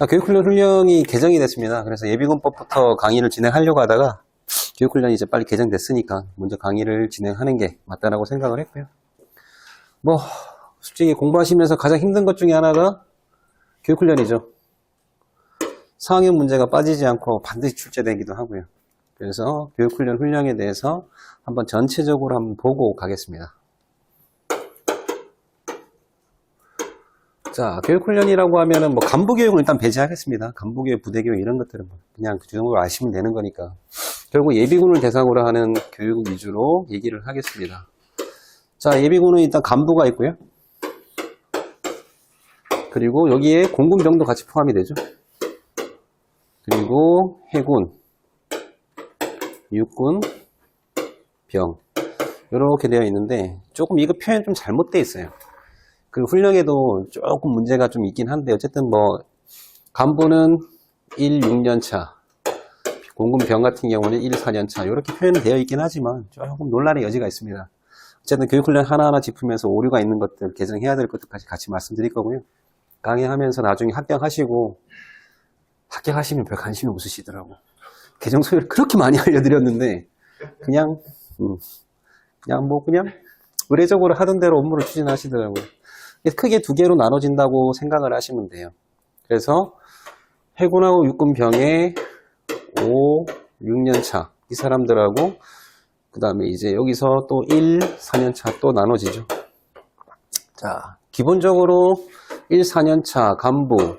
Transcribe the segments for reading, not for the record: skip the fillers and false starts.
자, 교육훈련 훈령이 개정이 됐습니다. 그래서 예비군법부터 강의를 진행하려고 하다가 교육훈련이 이제 빨리 개정됐으니까 먼저 강의를 진행하는 게 맞다라고 생각을 했고요. 뭐 솔직히 공부하시면서 가장 힘든 것 중에 하나가 교육훈련이죠. 4학년 문제가 빠지지 않고 반드시 출제되기도 하고요. 그래서 교육훈련 훈령에 대해서 한번 전체적으로 한번 보고 가겠습니다. 자, 교육훈련이라고 하면은 뭐 간부교육을 일단 배제하겠습니다. 간부교육, 부대교육 이런 것들은 그냥 그 정도로 아시면 되는 거니까. 결국 예비군을 대상으로 하는 교육 위주로 얘기를 하겠습니다. 자, 예비군은 일단 간부가 있고요. 그리고 여기에 공군병도 같이 포함이 되죠. 그리고 해군, 육군, 병 이렇게 되어 있는데 조금 이거 표현 좀 잘못되어 있어요. 그 훈령에도 조금 문제가 좀 있긴 한데 어쨌든 뭐 간부는 1, 6년차, 공군병 같은 경우는 1, 4년차 이렇게 표현은 되어 있긴 하지만 조금 논란의 여지가 있습니다. 어쨌든 교육훈련 하나하나 짚으면서 오류가 있는 것들, 개정해야 될 것들까지 같이 말씀드릴 거고요. 강의하면서 나중에 합격하시면 별 관심이 없으시더라고. 개정 소리를 그렇게 많이 알려드렸는데 그냥 의례적으로 하던 대로 업무를 추진하시더라고요. 크게 두 개로 나눠진다고 생각을 하시면 돼요. 그래서 해군하고 육군병의 5, 6년차 이 사람들하고 그 다음에 이제 여기서 또 1, 4년차 또 나눠지죠. 자, 기본적으로 1, 4년차 간부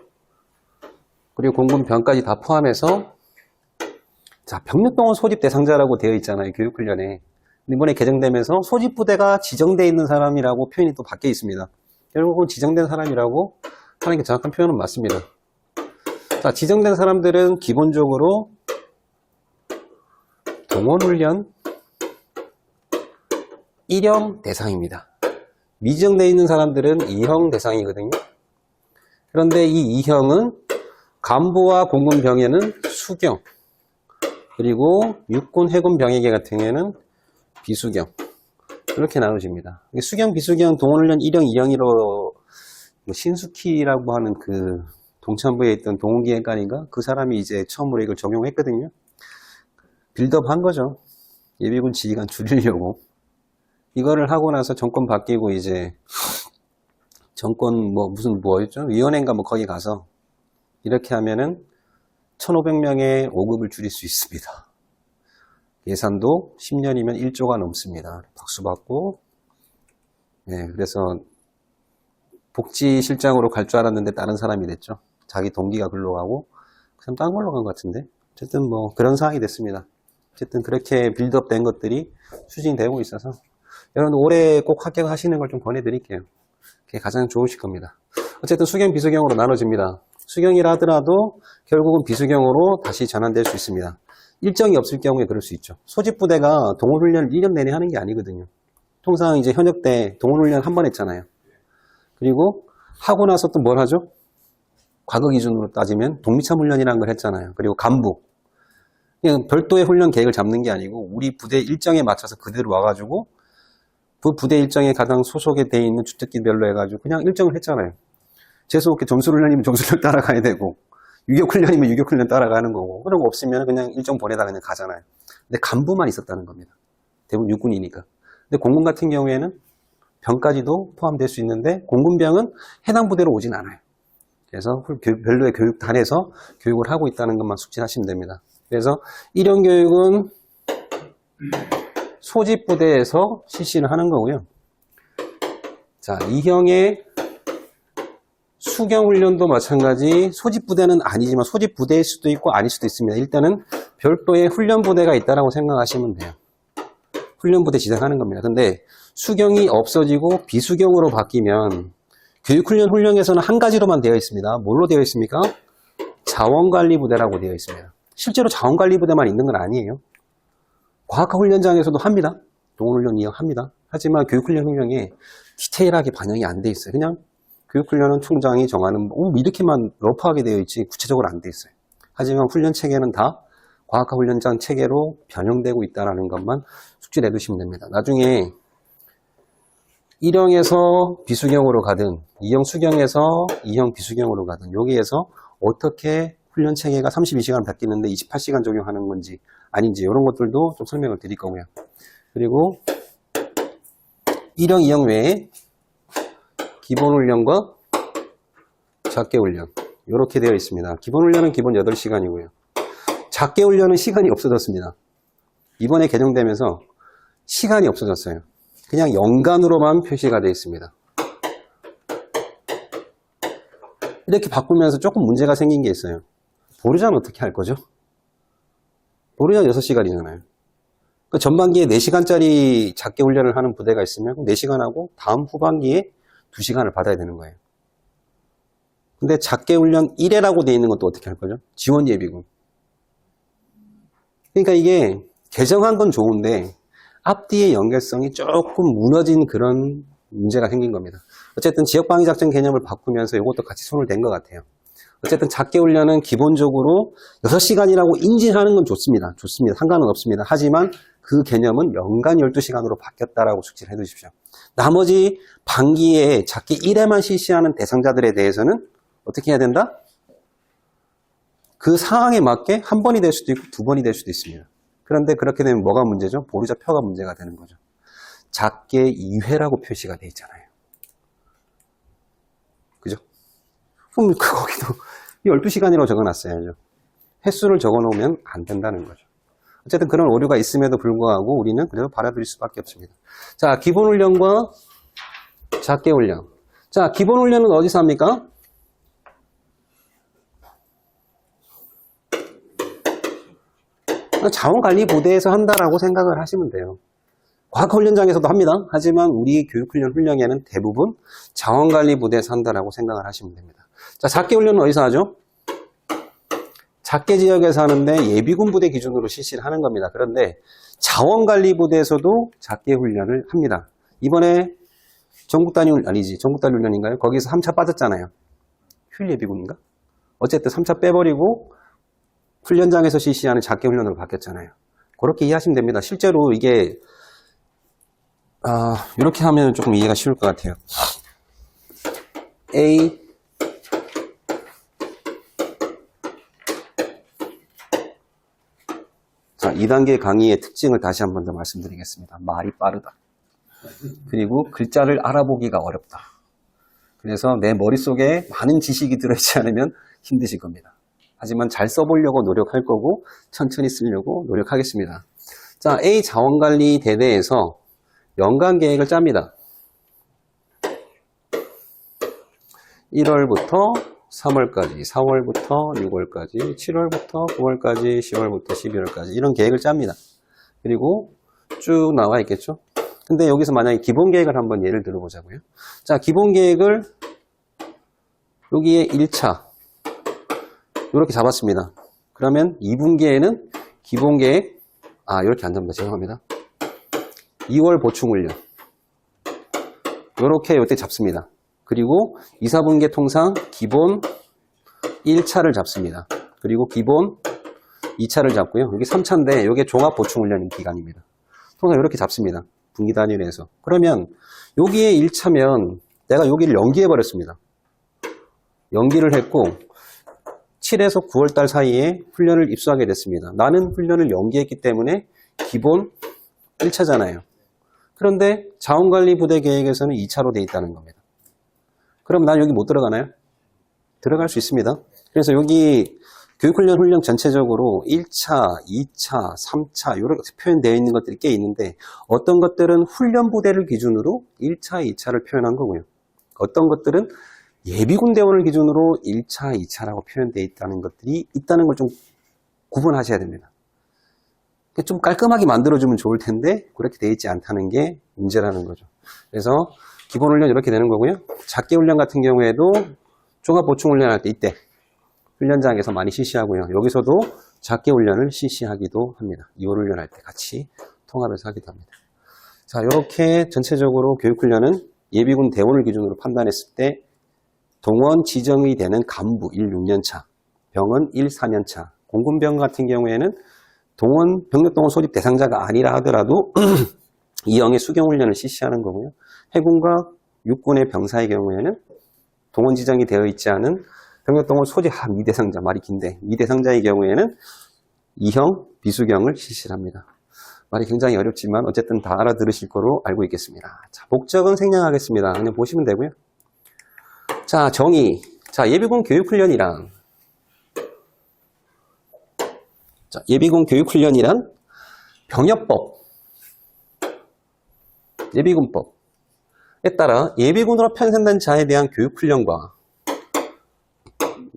그리고 공군병까지 다 포함해서 자, 병력동원 소집 대상자라고 되어 있잖아요. 교육훈련에. 이번에 개정되면서 소집부대가 지정되어 있는 사람이라고 표현이 또 바뀌어 있습니다. 결국은 지정된 사람이라고 하는 게 정확한 표현은 맞습니다. 자, 지정된 사람들은 기본적으로 동원훈련 1형 대상입니다. 미지정되어 있는 사람들은 2형 대상이거든요. 그런데 이 2형은 간부와 공군병에는 수경, 그리고 육군, 해군, 병에게 같은 경우에는 비수경 이렇게 나눠집니다. 수경, 비수경, 동원훈련 1형, 2형으로 신숙희라고 하는 그 동참부에 있던 동훈기획관인가 그 사람이 이제 처음으로 이걸 적용했거든요. 빌드업 한 거죠. 예비군 지휘관 줄이려고. 이거를 하고 나서 정권 바뀌고 이제 정권 뭐였죠? 위원회인가 뭐 거기 가서 이렇게 하면은 1,500명의 5급을 줄일 수 있습니다. 예산도 10년이면 1조가 넘습니다. 박수 받고. 네, 그래서 복지실장으로 갈 줄 알았는데 다른 사람이 됐죠. 자기 동기가 글로 가고 그냥 딴 걸로 간 것 같은데. 어쨌든 뭐 그런 상황이 됐습니다. 어쨌든 그렇게 빌드업 된 것들이 추진되고 있어서 여러분 올해 꼭 합격하시는 걸 좀 권해드릴게요. 그게 가장 좋으실 겁니다. 어쨌든 수경, 비수경으로 나눠집니다. 수경이라 하더라도 결국은 비수경으로 다시 전환될 수 있습니다. 일정이 없을 경우에 그럴 수 있죠. 소집부대가 동원훈련을 1년 내내 하는 게 아니거든요. 통상 이제 현역 때 동원훈련 한 번 했잖아요. 그리고 하고 나서 또 뭘 하죠? 과거 기준으로 따지면 독립참훈련이라는 걸 했잖아요. 그리고 간부. 그냥 별도의 훈련 계획을 잡는 게 아니고 우리 부대 일정에 맞춰서 그대로 와가지고 그 부대 일정에 가장 소속에 돼 있는 주특기별로 해가지고 그냥 일정을 했잖아요. 재수없게 점수훈련이면 점수훈련 따라가야 되고 유격훈련이면 유격훈련 따라가는 거고 그런 거 없으면 그냥 일정 보내다 그냥 가잖아요. 근데 간부만 있었다는 겁니다. 대부분 육군이니까. 근데 공군 같은 경우에는 병까지도 포함될 수 있는데 공군병은 해당 부대로 오진 않아요. 그래서 별도의 교육단에서 교육을 하고 있다는 것만 숙지하시면 됩니다. 그래서 1형 교육은 소집부대에서 실시를 하는 거고요. 자, 2형의 수경훈련도 마찬가지 소집부대는 아니지만 소집부대일 수도 있고 아닐 수도 있습니다. 일단은 별도의 훈련부대가 있다고 생각하시면 돼요. 훈련부대 지정하는 겁니다. 근데 수경이 없어지고 비수경으로 바뀌면 교육훈련 훈령에서는 한 가지로만 되어 있습니다. 뭘로 되어 있습니까? 자원관리부대라고 되어 있습니다. 실제로 자원관리부대만 있는 건 아니에요. 과학화훈련장에서도 합니다. 동원훈련 이용합니다. 하지만 교육훈련 훈령에 디테일하게 반영이 안 돼 있어요. 그냥 교육훈련은 총장이 정하는 이렇게만 러프하게 되어 있지 구체적으로 안 돼 있어요. 하지만 훈련 체계는 다 과학화훈련장 체계로 변형되고 있다는 것만 숙지를 해두시면 됩니다. 나중에 1형에서 비수경으로 가든 2형 수경에서 2형 비수경으로 가든 여기에서 어떻게 훈련 체계가 32시간 바뀌는데 28시간 적용하는 건지 아닌지 이런 것들도 좀 설명을 드릴 거고요. 그리고 1형, 2형 외에 기본 훈련과 작게 훈련 이렇게 되어 있습니다. 기본 훈련은 기본 8시간이고요. 작게 훈련은 시간이 없어졌습니다. 이번에 개정되면서 시간이 없어졌어요. 그냥 연간으로만 표시가 되어 있습니다. 이렇게 바꾸면서 조금 문제가 생긴 게 있어요. 보르자는 어떻게 할 거죠? 보르자는 6시간이잖아요. 그 전반기에 4시간짜리 작게 훈련을 하는 부대가 있으면 4시간 하고 다음 후반기에 2시간을 받아야 되는 거예요. 근데 작게 훈련 1회라고 되어 있는 것도 어떻게 할 거죠? 지원 예비군. 그러니까 이게 개정한 건 좋은데 앞뒤의 연결성이 조금 무너진 그런 문제가 생긴 겁니다. 어쨌든 지역방위작전 개념을 바꾸면서 이것도 같이 손을 댄 것 같아요. 어쨌든 작게 훈련은 기본적으로 6시간이라고 인지하는 건 좋습니다. 좋습니다. 상관은 없습니다. 하지만 그 개념은 연간 12시간으로 바뀌었다라고 숙지를 해두십시오. 나머지 반기에 작게 1회만 실시하는 대상자들에 대해서는 어떻게 해야 된다? 그 상황에 맞게 한 번이 될 수도 있고 2번이 될 수도 있습니다. 그런데 그렇게 되면 뭐가 문제죠? 보르자 표가 문제가 되는 거죠. 작게 2회라고 표시가 되어 있잖아요. 그죠? 그럼 거기도 12시간이라고 적어놨어야죠. 횟수를 적어놓으면 안 된다는 거죠. 어쨌든 그런 오류가 있음에도 불구하고 우리는 그래도 받아들일 수밖에 없습니다. 자, 기본 훈련과 작게 훈련. 자, 기본 훈련은 어디서 합니까? 자원관리부대에서 한다라고 생각을 하시면 돼요. 과학훈련장에서도 합니다. 하지만 우리 교육훈련 훈련에는 대부분 자원관리부대에서 한다라고 생각을 하시면 됩니다. 자, 작게 훈련은 어디서 하죠? 작게 지역에서 하는데 예비군 부대 기준으로 실시를 하는 겁니다. 그런데 자원관리부대에서도 작게 훈련을 합니다. 이번에 전국단위 아니지 전국단위 훈련인가요? 거기서 3차 빠졌잖아요. 휴일예비군인가? 어쨌든 3차 빼버리고 훈련장에서 실시하는 작게 훈련으로 바뀌었잖아요. 그렇게 이해하시면 됩니다. 실제로 이게 이렇게 하면 조금 이해가 쉬울 것 같아요. A 자, 2단계 강의의 특징을 다시 한 번 더 말씀드리겠습니다. 말이 빠르다. 그리고 글자를 알아보기가 어렵다. 그래서 내 머릿속에 많은 지식이 들어있지 않으면 힘드실 겁니다. 하지만 잘 써보려고 노력할 거고 천천히 쓰려고 노력하겠습니다. 자, A 자원관리 대대에서 연간 계획을 짭니다. 1월부터 3월까지, 4월부터 6월까지, 7월부터 9월까지, 10월부터 12월까지 이런 계획을 짭니다. 그리고 쭉 나와 있겠죠? 근데 여기서 만약에 기본 계획을 한번 예를 들어보자고요. 자, 기본 계획을 여기에 1차 이렇게 잡았습니다. 그러면 2분기에는 기본 계획 이렇게 안 잡니다. 죄송합니다. 2월 보충훈련 이렇게 이때 잡습니다. 그리고 2, 4분기 통상 기본 1차를 잡습니다. 그리고 기본 2차를 잡고요. 여기 3차인데 이게 종합 보충훈련 기간입니다. 통상 이렇게 잡습니다. 분기 단위로 해서. 그러면 여기에 1차면 내가 여기를 연기해버렸습니다. 연기를 했고 7에서 9월달 사이에 훈련을 입수하게 됐습니다. 나는 훈련을 연기했기 때문에 기본 1차잖아요. 그런데 자원관리부대 계획에서는 2차로 돼 있다는 겁니다. 그럼 난 여기 못 들어가나요? 들어갈 수 있습니다. 그래서 여기 교육훈련 훈련 전체적으로 1차, 2차, 3차 이렇게 표현되어 있는 것들이 꽤 있는데 어떤 것들은 훈련부대를 기준으로 1차, 2차를 표현한 거고요. 어떤 것들은 예비군 대원을 기준으로 1차, 2차라고 표현되어 있다는 것들이 있다는 걸 좀 구분하셔야 됩니다. 좀 깔끔하게 만들어주면 좋을 텐데 그렇게 되어 있지 않다는 게 문제라는 거죠. 그래서 기본 훈련 이렇게 되는 거고요. 작게 훈련 같은 경우에도 종합 보충 훈련할 때 이때 훈련장에서 많이 실시하고요. 여기서도 작게 훈련을 실시하기도 합니다. 2월 훈련할 때 같이 통합해서 하기도 합니다. 자, 이렇게 전체적으로 교육훈련은 예비군 대원을 기준으로 판단했을 때 동원 지정이 되는 간부 1, 6년차, 병은 1, 4년차, 공군병 같은 경우에는 병력동원 소집 대상자가 아니라 하더라도 2형의 수경훈련을 실시하는 거고요. 해군과 육군의 병사의 경우에는 동원 지정이 되어 있지 않은 병력동원 소집 미대상자, 말이 긴데 미대상자의 경우에는 2형 비수경을 실시를 합니다. 말이 굉장히 어렵지만 어쨌든 다 알아들으실 거로 알고 있겠습니다. 자, 목적은 생략하겠습니다. 그냥 보시면 되고요. 자, 정의. 자, 예비군 교육훈련이란 예비군 교육훈련이란 병역법, 예비군법에 따라 예비군으로 편성된 자에 대한 교육훈련과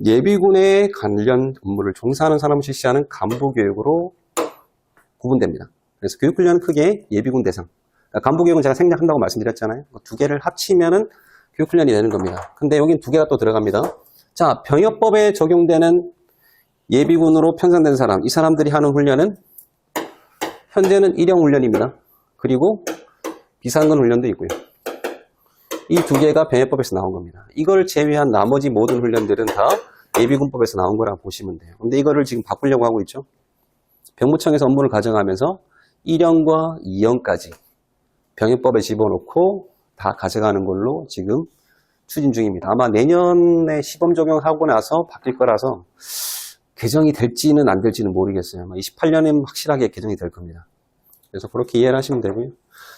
예비군에 관련 업무를 종사하는 사람을 실시하는 간부교육으로 구분됩니다. 그래서 교육훈련은 크게 예비군 대상, 간부교육은 제가 생략한다고 말씀드렸잖아요. 두 개를 합치면은 교육훈련이 되는 겁니다. 근데 여긴 두 개가 또 들어갑니다. 자, 병역법에 적용되는 예비군으로 편성된 사람, 이 사람들이 하는 훈련은 현재는 일형 훈련입니다. 그리고 비상근 훈련도 있고요. 이 두 개가 병역법에서 나온 겁니다. 이걸 제외한 나머지 모든 훈련들은 다 예비군법에서 나온 거라고 보시면 돼요. 근데 이거를 지금 바꾸려고 하고 있죠. 병무청에서 업무를 가정하면서 1형과 2형까지 병역법에 집어넣고 다 가져가는 걸로 지금 추진 중입니다. 아마 내년에 시범 적용하고 나서 바뀔 거라서 개정이 될지는 안 될지는 모르겠어요. 아마 28년에는 확실하게 개정이 될 겁니다. 그래서 그렇게 이해를 하시면 되고요.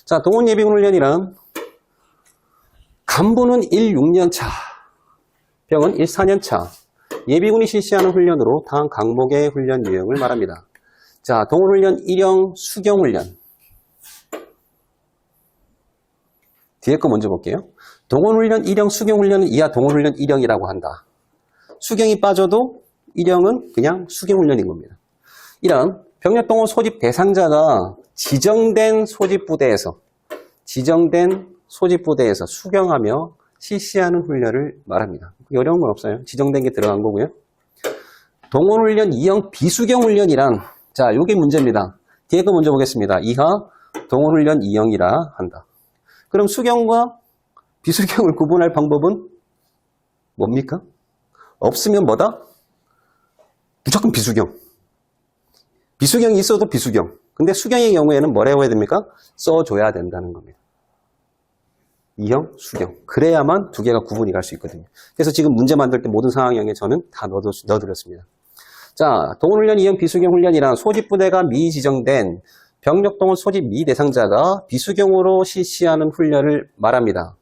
자, 동원 예비군 훈련이란 간부는 1-6년차, 병은 1-4년차, 예비군이 실시하는 훈련으로 다음 강목의 훈련 유형을 말합니다. 자, 동원훈련 1형 수경훈련. 뒤에 거 먼저 볼게요. 동원훈련 1형 수경훈련은 이하 동원훈련 1형이라고 한다. 수경이 빠져도 1형은 그냥 수경훈련인 겁니다. 이런 병력동원 소집 대상자가 지정된 소집부대에서 수경하며 실시하는 훈련을 말합니다. 어려운 건 없어요. 지정된 게 들어간 거고요. 동원훈련 2형 비수경훈련이란, 자, 요게 문제입니다. 뒤에 거 먼저 보겠습니다. 이하 동원훈련 2형이라 한다. 그럼 수경과 비수경을 구분할 방법은 뭡니까? 없으면 뭐다? 무조건 비수경. 비수경이 있어도 비수경. 근데 수경의 경우에는 뭐라고 해야 됩니까? 써줘야 된다는 겁니다. 2형, 수경. 그래야만 두 개가 구분이 갈 수 있거든요. 그래서 지금 문제 만들 때 모든 상황형에 저는 다 넣어드렸습니다. 자, 동원훈련 2형 비수경 훈련이란 소집부대가 미지정된 병력동원 소집 미대상자가 비수경으로 실시하는 훈련을 말합니다.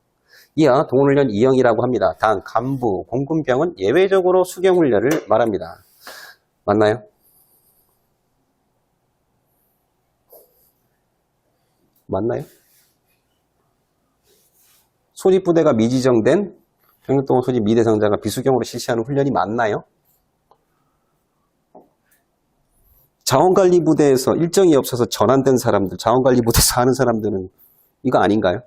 이하 동원훈련 2형이라고 합니다. 단 간부, 공군병은 예외적으로 수경훈련을 말합니다. 맞나요? 맞나요? 소집부대가 미지정된 병력동원 소집 미대상자가 비수경으로 실시하는 훈련이 맞나요? 자원관리부대에서 일정이 없어서 전환된 사람들, 자원관리부대에서 하는 사람들은 이거 아닌가요?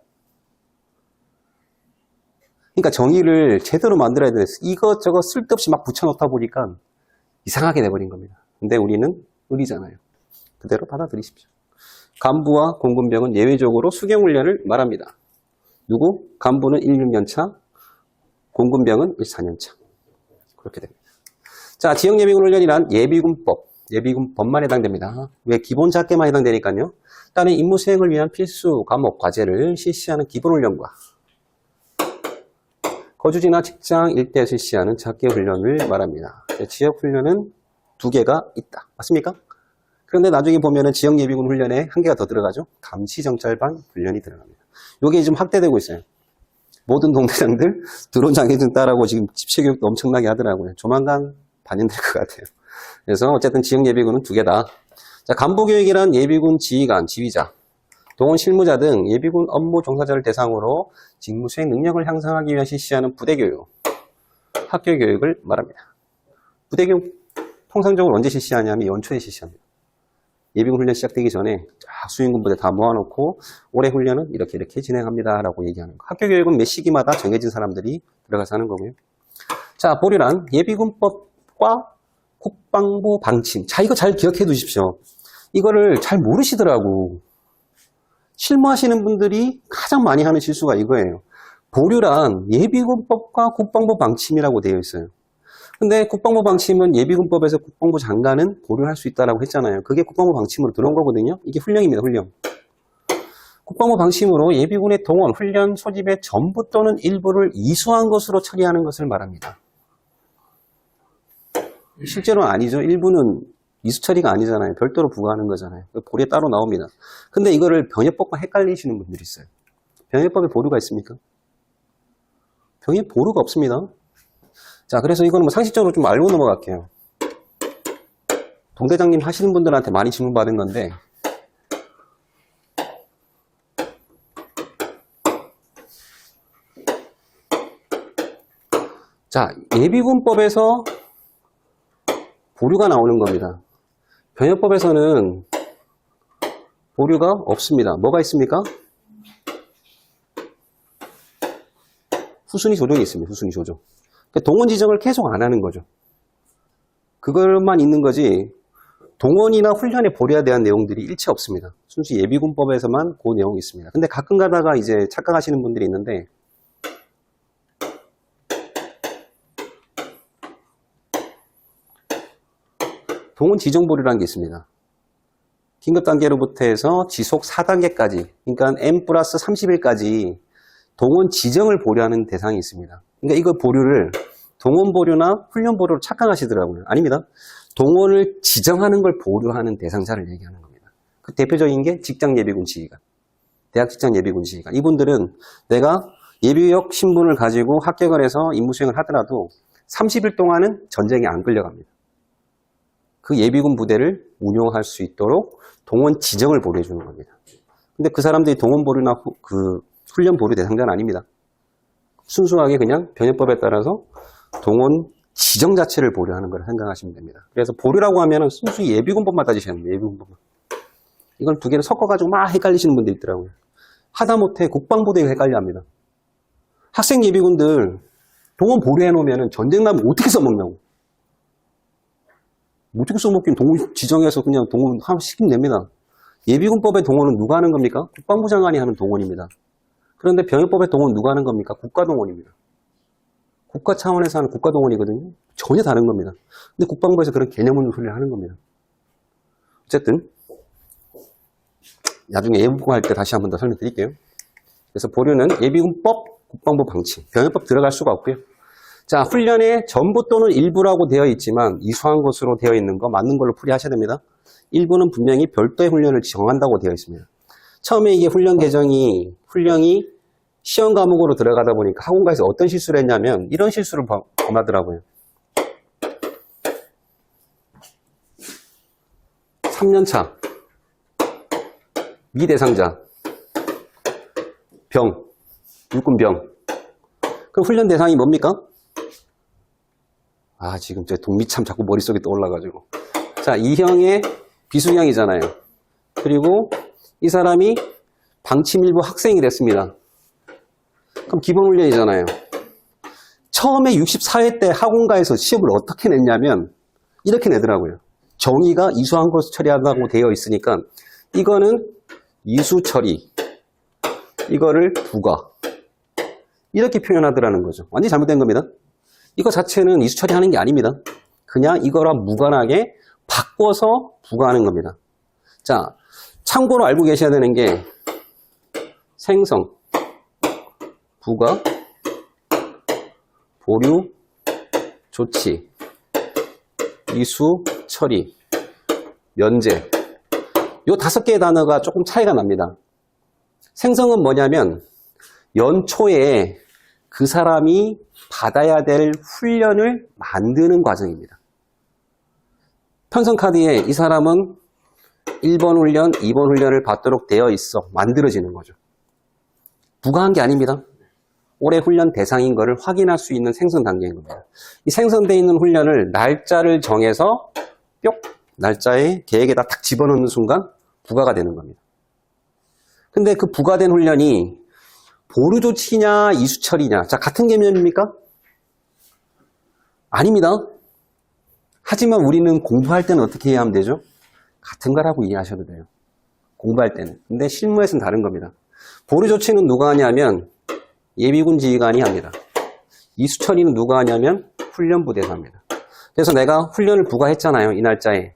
그러니까 정의를 제대로 만들어야 돼. 이것저것 쓸데없이 막 붙여놓다 보니까 이상하게 돼버린 겁니다. 근데 우리는 의리잖아요. 그대로 받아들이십시오. 간부와 공군병은 예외적으로 수경훈련을 말합니다. 누구? 간부는 1-6년차, 공군병은 1-4년차. 그렇게 됩니다. 자, 지역예비군 훈련이란 예비군법만 해당됩니다. 왜? 기본 작계만 해당되니까요. 다른 임무 수행을 위한 필수 과목, 과제를 실시하는 기본훈련과 거주지나 직장 일대에 실시하는 작계 훈련을 말합니다. 지역훈련은 두 개가 있다. 맞습니까? 그런데 나중에 보면은 지역예비군 훈련에 한 개가 더 들어가죠. 감시정찰반 훈련이 들어갑니다. 이게 지금 확대되고 있어요. 모든 동대장들 드론 장애증 따라고 지금 집체교육도 엄청나게 하더라고요. 조만간 반영될 것 같아요. 그래서 어쨌든 지역예비군은 두 개다. 자, 간부교육이란 예비군 지휘관, 지휘자, 동원 실무자 등 예비군 업무 종사자를 대상으로 직무 수행 능력을 향상하기 위해 실시하는 부대교육, 학교교육을 말합니다. 부대교육 통상적으로 언제 실시하냐면 연초에 실시합니다. 예비군 훈련 시작되기 전에 쫙 수행군 부대 다 모아놓고 올해 훈련은 이렇게 진행합니다 라고 얘기하는 거. 학교교육은 매 시기마다 정해진 사람들이 들어가서 하는 거고요. 자, 보류란 예비군법과 국방부 방침. 자, 이거 잘 기억해 두십시오. 이거를 잘 모르시더라고. 실무하시는 분들이 가장 많이 하는 실수가 이거예요. 보류란 예비군법과 국방부 방침이라고 되어 있어요. 근데 국방부 방침은 예비군법에서 국방부 장관은 보류할 수 있다고 했잖아요. 그게 국방부 방침으로 들어온 거거든요. 이게 훈령입니다. 훈령. 국방부 방침으로 예비군의 동원, 훈련, 소집의 전부 또는 일부를 이수한 것으로 처리하는 것을 말합니다. 실제로는 아니죠. 일부는 이수 처리가 아니잖아요. 별도로 부과하는 거잖아요. 보류에 따로 나옵니다. 근데 이거를 병해법과 헷갈리시는 분들이 있어요. 병해법에 보류가 있습니까? 병해 보류가 없습니다. 자, 그래서 이거는 뭐 상식적으로 좀 알고 넘어갈게요. 동대장님 하시는 분들한테 많이 질문 받은 건데, 자, 예비군법에서 보류가 나오는 겁니다. 병해법에서는 보류가 없습니다. 뭐가 있습니까? 후순위 조정이 있습니다. 후순위 조정. 동원 지정을 계속 안 하는 거죠. 그것만 있는 거지 동원이나 훈련에 보류에 대한 내용들이 일체 없습니다. 순수 예비군법에서만 그 내용이 있습니다. 근데 가끔 가다가 이제 착각하시는 분들이 있는데 동원 지정 보류라는 게 있습니다. 긴급 단계로부터 해서 지속 4단계까지, 그러니까 N+30일까지 동원 지정을 보류하는 대상이 있습니다. 그러니까 이거 보류를 동원 보류나 훈련 보류로 착각하시더라고요. 아닙니다. 동원을 지정하는 걸 보류하는 대상자를 얘기하는 겁니다. 그 대표적인 게 직장 예비군 지휘관, 대학 직장 예비군 지휘관. 이분들은 내가 예비역 신분을 가지고 합격을 해서 임무 수행을 하더라도 30일 동안은 전쟁에 안 끌려갑니다. 그 예비군 부대를 운용할 수 있도록 동원 지정을 보류해 주는 겁니다. 근데 그 사람들이 동원 보류나 훈련 보류 대상자는 아닙니다. 순수하게 그냥 병해법에 따라서 동원 지정 자체를 보류하는 걸 생각하시면 됩니다. 그래서 보류라고 하면 순수 예비군법만 따지셔야 됩니다. 예비군법만. 이걸 두 개를 섞어가지고 막 헷갈리시는 분들 있더라고요. 하다못해 국방부도 헷갈려합니다. 학생 예비군들 동원 보류해 놓으면 전쟁 나면 어떻게 써먹냐고. 어떻게 써먹긴 동원 지정해서 그냥 동원 시키면 됩니다. 예비군법의 동원은 누가 하는 겁니까? 국방부 장관이 하는 동원입니다. 그런데 병해법의 동원 누가 하는 겁니까? 국가동원입니다. 국가 차원에서 하는 국가동원이거든요. 전혀 다른 겁니다. 근데 국방부에서 그런 개념을 훈련하는 겁니다. 어쨌든 나중에 예비군 할 때 다시 한 번 더 설명드릴게요. 그래서 보류는 예비군법, 국방부 방침, 병해법 들어갈 수가 없고요. 자, 훈련의 전부 또는 일부라고 되어 있지만 이수한 것으로 되어 있는 거 맞는 걸로 풀이하셔야 됩니다. 일부는 분명히 별도의 훈련을 정한다고 되어 있습니다. 처음에 이게 훈련이 시험 과목으로 들어가다 보니까 학원가에서 어떤 실수를 했냐면 이런 실수를 범하더라고요. 3년차 미대상자 병, 육군병. 그럼 훈련 대상이 뭡니까? 지금 제 동미참 자꾸 머릿속에 떠올라가지고. 자, 이형의 비순형이잖아요. 그리고 이 사람이 방침일부 학생이 됐습니다. 그럼 기본훈련이잖아요. 처음에 64회 때 학원가에서 시험을 어떻게 냈냐면 이렇게 내더라고요. 정의가 이수한 것을 처리한다고 되어 있으니까 이거는 이수 처리, 이거를 부과 이렇게 표현하더라는 거죠. 완전히 잘못된 겁니다. 이거 자체는 이수 처리하는 게 아닙니다. 그냥 이거랑 무관하게 바꿔서 부과하는 겁니다. 자, 참고로 알고 계셔야 되는 게 생성, 부과, 보류, 조치, 이수, 처리, 면제. 요 5개의 단어가 조금 차이가 납니다. 생성은 뭐냐면 연초에 그 사람이 받아야 될 훈련을 만드는 과정입니다. 편성카드에 이 사람은 1번 훈련, 2번 훈련을 받도록 되어 있어. 만들어지는 거죠. 부과한 게 아닙니다. 올해 훈련 대상인 것을 확인할 수 있는 생성 단계인 겁니다. 이 생성되어 있는 훈련을 날짜를 정해서 뿅! 날짜에 계획에다 딱 집어넣는 순간 부과가 되는 겁니다. 근데 그 부과된 훈련이 보류 조치냐 이수처리냐, 자, 같은 개념입니까? 아닙니다. 하지만 우리는 공부할 때는 어떻게 해야 하면 되죠? 같은 거라고 이해하셔도 돼요. 공부할 때는. 근데 실무에서는 다른 겁니다. 보류 조치는 누가 하냐면 예비군 지휘관이 합니다. 이수처리는 누가 하냐면 훈련부대에서 합니다. 그래서 내가 훈련을 부과했잖아요. 이 날짜에.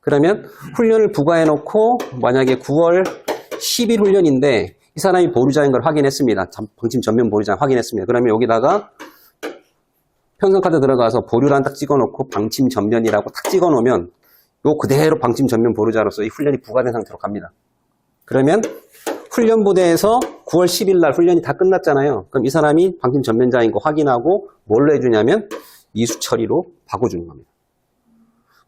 그러면 훈련을 부과해놓고 만약에 9월 10일 훈련인데 이 사람이 보류자인 걸 확인했습니다. 방침 전면 보류자 확인했습니다. 그러면 여기다가 편성카드 들어가서 보류란 딱 찍어놓고 방침 전면이라고 딱 찍어놓으면 요 그대로 방침 전면 보루자로서 이 훈련이 부과된 상태로 갑니다. 그러면 훈련 부대에서 9월 10일 날 훈련이 다 끝났잖아요. 그럼 이 사람이 방침 전면자인 거 확인하고 뭘로 해주냐면 이수 처리로 바꿔주는 겁니다.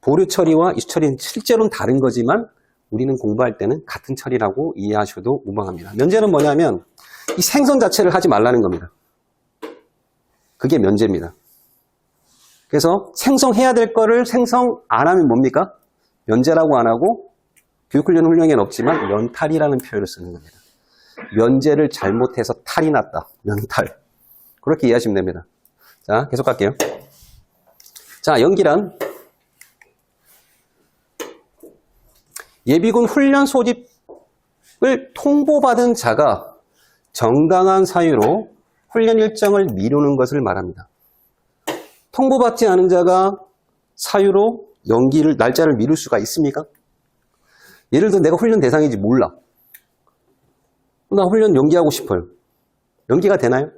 보류 처리와 이수 처리는 실제로는 다른 거지만 우리는 공부할 때는 같은 처리라고 이해하셔도 무방합니다. 면제는 뭐냐면 이 생성 자체를 하지 말라는 겁니다. 그게 면제입니다. 그래서 생성해야 될 거를 생성 안 하면 뭡니까? 면제라고 안 하고 교육훈련 훈련에는 없지만 면탈이라는 표현을 쓰는 겁니다. 면제를 잘못해서 탈이 났다. 면탈. 그렇게 이해하시면 됩니다. 자, 계속 갈게요. 자, 연기란 예비군 훈련 소집을 통보받은 자가 정당한 사유로 훈련 일정을 미루는 것을 말합니다. 통보받지 않은 자가 사유로 연기를, 날짜를 미룰 수가 있습니까? 예를 들어 내가 훈련 대상인지 몰라. 나 훈련 연기하고 싶어요. 연기가 되나요?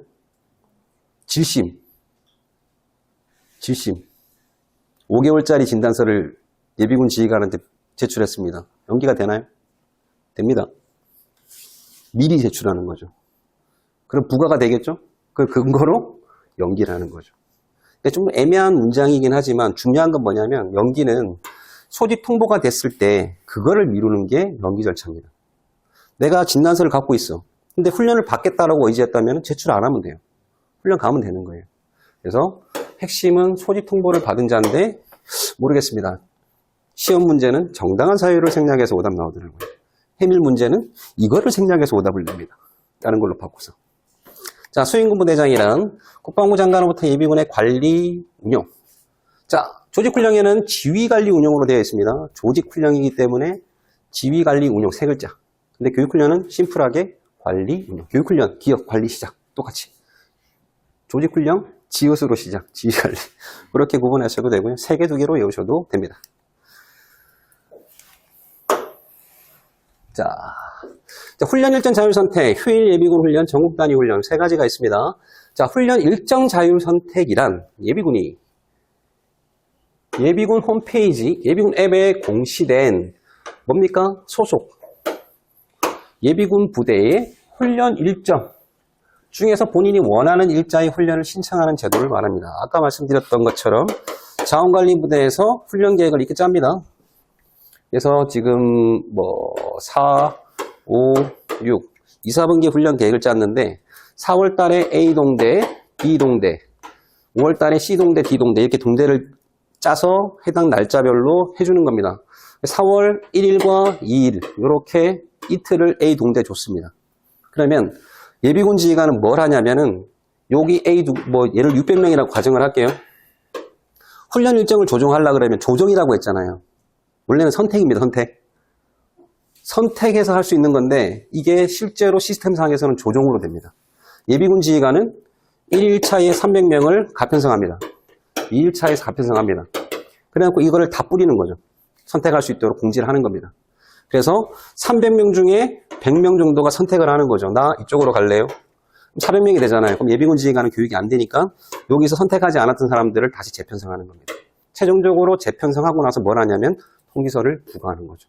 질심. 5개월짜리 진단서를 예비군 지휘관한테 제출했습니다. 연기가 되나요? 됩니다. 미리 제출하는 거죠. 그럼 부과가 되겠죠? 그 근거로 연기를 하는 거죠. 좀 애매한 문장이긴 하지만 중요한 건 뭐냐면 연기는 소집 통보가 됐을 때 그거를 미루는 게 연기 절차입니다. 내가 진단서를 갖고 있어. 근데 훈련을 받겠다라고 의지했다면 제출 안 하면 돼요. 훈련 가면 되는 거예요. 그래서 핵심은 소집 통보를 받은 자인데 모르겠습니다. 시험 문제는 정당한 사유를 생략해서 오답 나오더라고요. 해밀 문제는 이거를 생략해서 오답을 냅니다. 다른 걸로 바꿔서. 자, 수행군부대장이란 국방부 장관으로부터 예비군의 관리, 운영. 자, 조직훈련에는 지휘관리 운영으로 되어 있습니다. 조직훈련이기 때문에 지휘관리 운영 세 글자. 근데 교육훈련은 심플하게 관리, 운영. 교육훈련, 기업, 관리, 시작. 똑같이. 조직훈련, 지읒으로 시작. 지휘관리. 그렇게 구분하셔도 되고요. 세 개, 두 개로 외우셔도 됩니다. 자, 훈련 일정 자율 선택, 휴일 예비군 훈련, 전국 단위 훈련 세 가지가 있습니다. 자, 훈련 일정 자율 선택이란 예비군이 예비군 홈페이지, 예비군 앱에 공시된 뭡니까? 소속 예비군 부대의 훈련 일정 중에서 본인이 원하는 일자의 훈련을 신청하는 제도를 말합니다. 아까 말씀드렸던 것처럼 자원관리부대에서 훈련 계획을 이렇게 짭니다. 그래서 지금 4, 5, 6, 2, 4분기 훈련 계획을 짰는데 4월 달에 A동대, B동대, 5월 달에 C동대, D동대 이렇게 동대를 짜서 해당 날짜별로 해주는 겁니다. 4월 1일과 2일 이렇게 이틀을 A동대 줬습니다. 그러면 예비군 지휘관은 뭘 하냐면은 여기 예를 600명이라고 가정을 할게요. 훈련 일정을 조정하려고 그러면 조정이라고 했잖아요. 원래는 선택입니다. 선택해서 할 수 있는 건데 이게 실제로 시스템상에서는 조정으로 됩니다. 예비군 지휘관은 1일차에 300명을 가편성합니다. 2일차에서 가편성합니다. 그래갖고 이거를 다 뿌리는 거죠. 선택할 수 있도록 공지를 하는 겁니다. 그래서 300명 중에 100명 정도가 선택을 하는 거죠. 나 이쪽으로 갈래요? 400명이 되잖아요. 그럼 예비군 지휘관은 교육이 안 되니까 여기서 선택하지 않았던 사람들을 다시 재편성하는 겁니다. 최종적으로 재편성하고 나서 뭘 하냐면 통지서를 부과하는 거죠.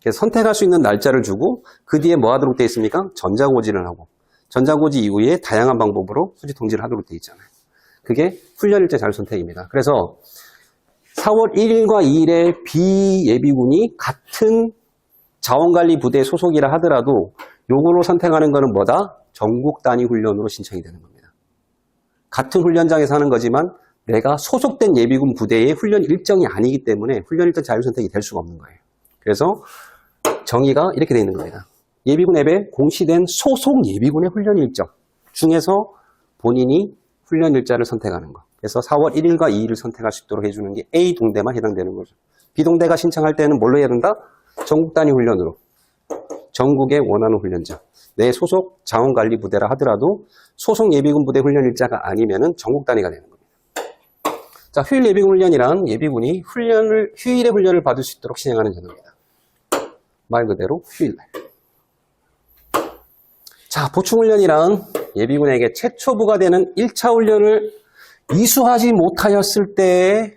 그래서 선택할 수 있는 날짜를 주고 그 뒤에 뭐 하도록 되어 있습니까? 전자고지를 하고 전자고지 이후에 다양한 방법으로 수지 통지를 하도록 되어 있잖아요. 그게 훈련일제 자율선택입니다. 그래서 4월 1일과 2일에 비예비군이 같은 자원관리 부대 소속이라 하더라도 요거로 선택하는 거는 뭐다? 전국 단위 훈련으로 신청이 되는 겁니다. 같은 훈련장에서 하는 거지만 내가 소속된 예비군 부대의 훈련 일정이 아니기 때문에 훈련 일정 자율선택이 될 수가 없는 거예요. 그래서 정의가 이렇게 되어 있는 겁니다. 예비군 앱에 공시된 소속 예비군의 훈련 일정 중에서 본인이 훈련 일자를 선택하는 거. 그래서 4월 1일과 2일을 선택할 수 있도록 해주는 게 A동대만 해당되는 거죠. B동대가 신청할 때는 뭘로 해야 된다? 전국 단위 훈련으로. 전국에 원하는 훈련자. 내 소속 자원관리부대라 하더라도 소속 예비군 부대 훈련 일자가 아니면은 전국 단위가 되는 겁니다. 자, 휴일 예비군 훈련이란 예비군이 휴일에 훈련을 받을 수 있도록 진행하는 제도입니다. 말 그대로 휴일날. 자, 보충훈련이란 예비군에게 최초 부과되는 1차 훈련을 이수하지 못하였을 때에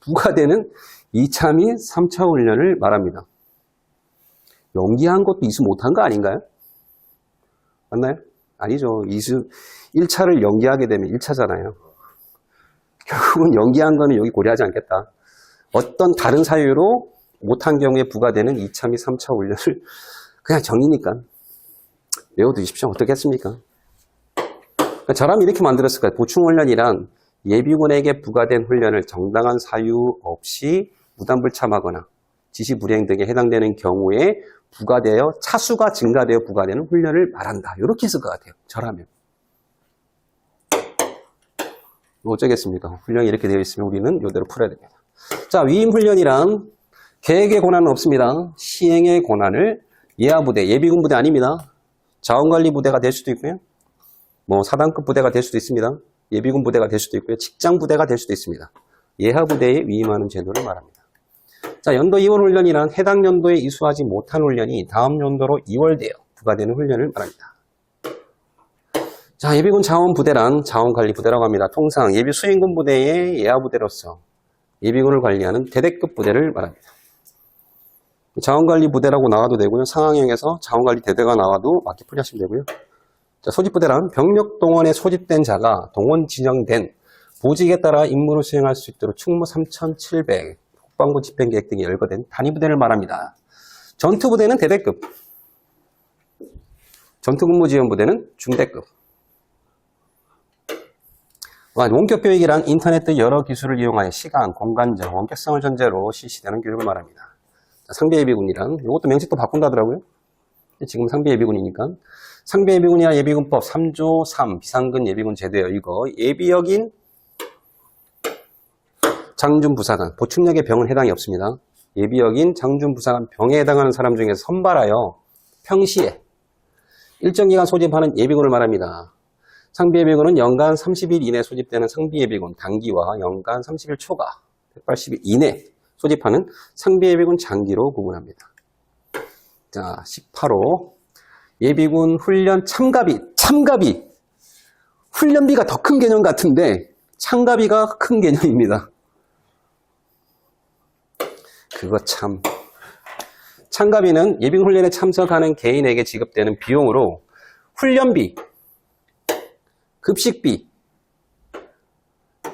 부과되는 2차 및 3차 훈련을 말합니다. 연기한 것도 이수 못한 거 아닌가요? 맞나요? 아니죠. 1차를 연기하게 되면 1차잖아요. 결국은 연기한 거는 여기 고려하지 않겠다. 어떤 다른 사유로 못한 경우에 부과되는 2차 및 3차 훈련을 그냥 정의니까 외워두십시오. 어떻겠습니까? 그러니까 저라면 이렇게 만들었을 거예요. 보충훈련이란 예비군에게 부과된 훈련을 정당한 사유 없이 무단불참하거나 지시 불이행 등에 해당되는 경우에 부과되어 차수가 증가되어 부과되는 훈련을 말한다. 이렇게 했을 것 같아요. 저라면. 어쩌겠습니까? 훈련이 이렇게 되어 있으면 우리는 이대로 풀어야 됩니다. 자, 위임훈련이란 계획의 권한은 없습니다. 시행의 권한을 예하부대, 예비군 부대 아닙니다. 자원관리 부대가 될 수도 있고요. 뭐 사단급 부대가 될 수도 있습니다. 예비군 부대가 될 수도 있고요. 직장 부대가 될 수도 있습니다. 예하부대에 위임하는 제도를 말합니다. 자, 연도 이월 훈련이란 해당 연도에 이수하지 못한 훈련이 다음 연도로 이월되어 부과되는 훈련을 말합니다. 자, 예비군 자원부대란 자원관리부대라고 합니다. 통상 예비 수행군 부대의 예하부대로서 예비군을 관리하는 대대급 부대를 말합니다. 자원관리부대라고 나와도 되고요. 상황형에서 자원관리대대가 나와도 맞게 풀이하시면 되고요. 자, 소집부대란 병력 동원에 소집된 자가 동원 진영된 보직에 따라 임무를 수행할 수 있도록 충무 3,700, 국방부 집행계획 등이 열거된 단위부대를 말합니다. 전투부대는 대대급, 전투근무지원부대는 중대급. 원격교육이란 인터넷 등 여러 기술을 이용하여 시간, 공간적, 원격성을 전제로 실시되는 교육을 말합니다. 상비예비군이란 이것도 명칭도 바꾼다더라고요. 지금 상비예비군이니까 상비예비군이나 예비군법 3조 3 비상근 예비군 제도에 이거 예비역인 장준부사관 보충력의 병은 해당이 없습니다. 예비역인 장준부사관 병에 해당하는 사람 중에서 선발하여 평시에 일정 기간 소집하는 예비군을 말합니다. 상비예비군은 연간 30일 이내 소집되는 상비예비군 단기와 연간 30일 초과 180일 이내 소집하는 상비예비군 장기로 구분합니다. 자, 18호 예비군 훈련 참가비 훈련비가 더 큰 개념 같은데 참가비가 큰 개념입니다. 그거 참 참가비는 예비군 훈련에 참석하는 개인에게 지급되는 비용으로 훈련비, 급식비,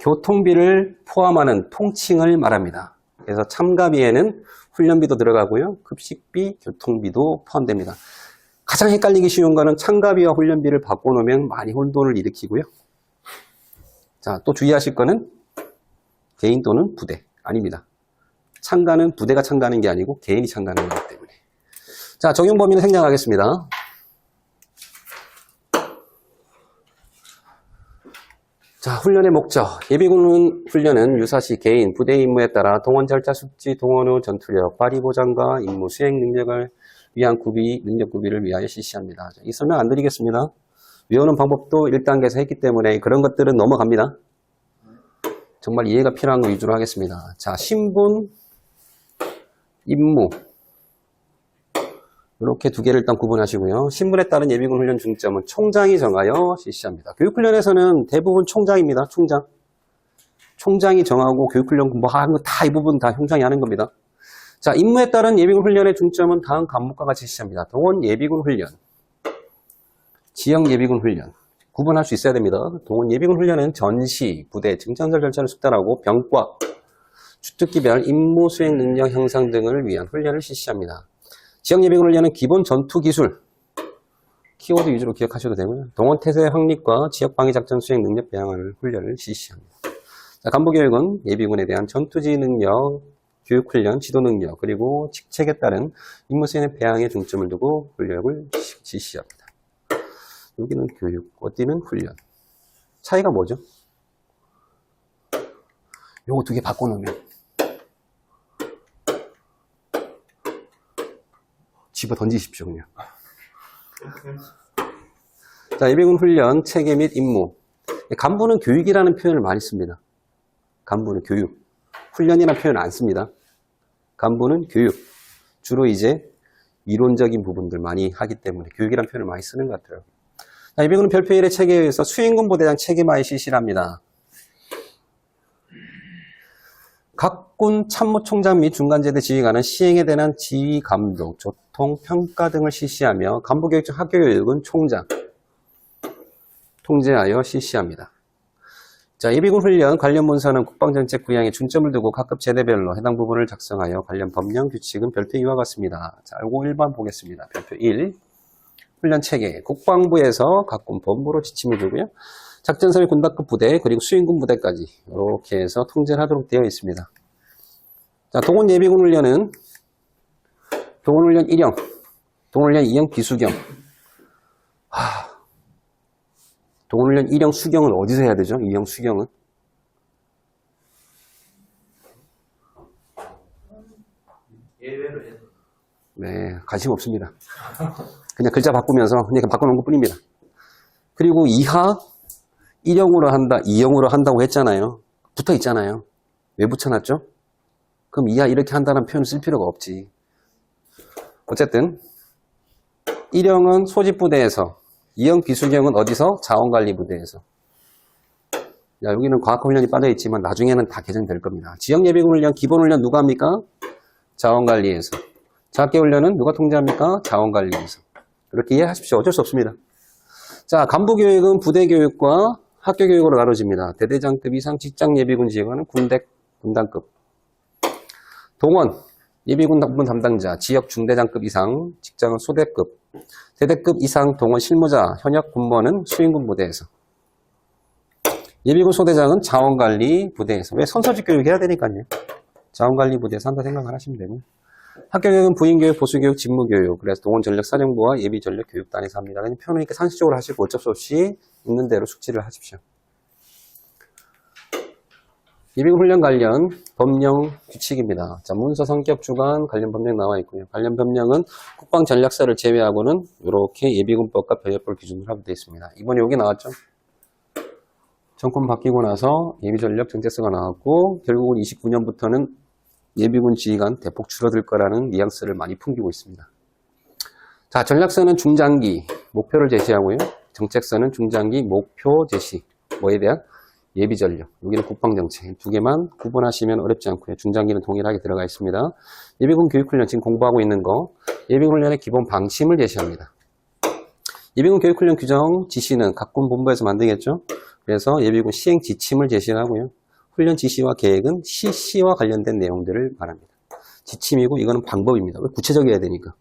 교통비를 포함하는 통칭을 말합니다. 그래서 참가비에는 훈련비도 들어가고요. 급식비, 교통비도 포함됩니다. 가장 헷갈리기 쉬운 거는 참가비와 훈련비를 바꿔놓으면 많이 혼돈을 일으키고요. 자, 또 주의하실 거는 개인 또는 부대 아닙니다. 참가는 부대가 참가하는 게 아니고 개인이 참가하는 거기 때문에. 자, 적용 범위는 생략하겠습니다. 자, 훈련의 목적. 예비군 훈련은 유사시 개인, 부대 임무에 따라 동원 절차 숙지, 동원 후 전투력, 발휘 보장과 임무 수행 능력을 위한 구비, 능력 구비를 위하여 실시합니다. 이 설명 안 드리겠습니다. 외우는 방법도 1단계에서 했기 때문에 그런 것들은 넘어갑니다. 정말 이해가 필요한 거 위주로 하겠습니다. 자, 신분, 임무. 이렇게 두 개를 일단 구분하시고요. 신분에 따른 예비군 훈련 중점은 총장이 정하여 실시합니다. 교육훈련에서는 대부분 총장입니다. 총장이 정하고 교육훈련 공부하는 거 다 이 부분 다 총장이 하는 겁니다. 자, 임무에 따른 예비군 훈련의 중점은 다음 과목과 같이 실시합니다. 동원 예비군 훈련, 지역 예비군 훈련. 구분할 수 있어야 됩니다. 동원 예비군 훈련은 전시, 부대, 증전설 절차를 숙달하고 병과, 주특기별 임무 수행 능력 향상 등을 위한 훈련을 실시합니다. 지역 예비군 훈련은 기본 전투 기술, 키워드 위주로 기억하셔도 되고요. 동원 태세 확립과 지역 방위 작전 수행 능력 배양하는 훈련을 실시합니다. 자, 간부교육은 예비군에 대한 전투지 능력, 교육 훈련, 지도 능력, 그리고 직책에 따른 임무 수행의 배양에 중점을 두고 훈련을 실시합니다. 여기는 교육, 어디는 훈련. 차이가 뭐죠? 요거 두 개 바꿔놓으면 집어 던지십시오, 그냥. 자, 예비군 훈련, 체계 및 임무. 간부는 교육이라는 표현을 많이 씁니다. 간부는 교육. 훈련이라는 표현을 안 씁니다. 간부는 교육. 주로 이제 이론적인 부분들 많이 하기 때문에 교육이라는 표현을 많이 쓰는 것 같아요. 자, 예비군은 별표 1의 체계에 의해서 수행군 부대장 책임하에 실시합니다. 각 군 참모총장 및 중간제대 지휘관은 시행에 대한 지휘 감독, 조통, 평가 등을 실시하며 간부교육 중 학교교육은 총장 통제하여 실시합니다. 자, 예비군 훈련 관련 문서는 국방정책 부양에 중점을 두고 각급 제대별로 해당 부분을 작성하여 관련 법령 규칙은 별표 2와 같습니다. 자, 알고 1번 보겠습니다. 별표 1. 훈련 체계. 국방부에서 각 군 본부로 지침을 주고요. 작전사회 군단급 부대 그리고 수행군 부대까지 이렇게 해서 통제를 하도록 되어 있습니다. 자, 동원 예비군 훈련은 동원훈련 1형, 동원훈련 2형 비수경. 동원훈련 1형 수경은 어디서 해야 되죠? 2형 수경은? 예외로 해서. 네, 관심 없습니다. 그냥 글자 바꾸면서 그냥 바꿔놓은 것 뿐입니다. 그리고 2하 1형으로 한다, 2형으로 한다고 했잖아요. 붙어 있잖아요. 왜 붙여놨죠? 그럼 2하 이렇게 한다는 표현을 쓸 필요가 없지. 어쨌든 1형은 소집부대에서, 2형 비수경은 어디서? 자원관리부대에서. 야, 여기는 과학훈련이 빠져있지만 나중에는 다 개정될 겁니다. 지역예비군 훈련, 기본훈련 누가 합니까? 자원관리에서. 자학계훈련은 누가 통제합니까? 자원관리에서. 그렇게 이해하십시오. 어쩔 수 없습니다. 자, 간부교육은 부대교육과 학교교육으로 나눠집니다. 대대장급 이상 직장예비군 지휘관은 군단급. 동원, 예비군 부분 담당자, 지역 중대장급 이상, 직장은 소대급, 대대급 이상 동원 실무자, 현역 군무원은 수행군 부대에서. 예비군 소대장은 자원관리 부대에서. 왜? 선서직 교육 해야 되니까요. 자원관리 부대에서 한다 생각 안 하시면 되고요. 학교교육은 부인교육, 보수교육, 직무교육. 그래서 동원전력사령부와 예비전력교육단에서 합니다. 그냥 표현이니까 상식적으로 하시고 어쩔 수 없이 있는 대로 숙지를 하십시오. 예비군 훈련 관련 법령 규칙입니다. 자, 문서 성격 주관 관련 법령 나와 있고요. 관련 법령은 국방전략사를 제외하고는 이렇게 예비군법과 병역법 기준으로 하게 되어 있습니다. 이번에 여기 나왔죠? 정권 바뀌고 나서 예비전력 정책서가 나왔고 결국은 29년부터는 예비군 지휘관 대폭 줄어들 거라는 뉘앙스를 많이 풍기고 있습니다. 자, 전략서는 중장기 목표를 제시하고요. 정책서는 중장기 목표 제시. 뭐에 대한? 예비전력. 여기는 국방정책. 두 개만 구분하시면 어렵지 않고요. 중장기는 동일하게 들어가 있습니다. 예비군 교육훈련 지금 공부하고 있는 거. 예비군 훈련의 기본 방침을 제시합니다. 예비군 교육훈련 규정 지시는 각군 본부에서 만들겠죠. 그래서 예비군 시행 지침을 제시하고요. 훈련 지시와 계획은 실시와 관련된 내용들을 말합니다. 지침이고 이거는 방법입니다. 왜? 구체적이어야 되니까.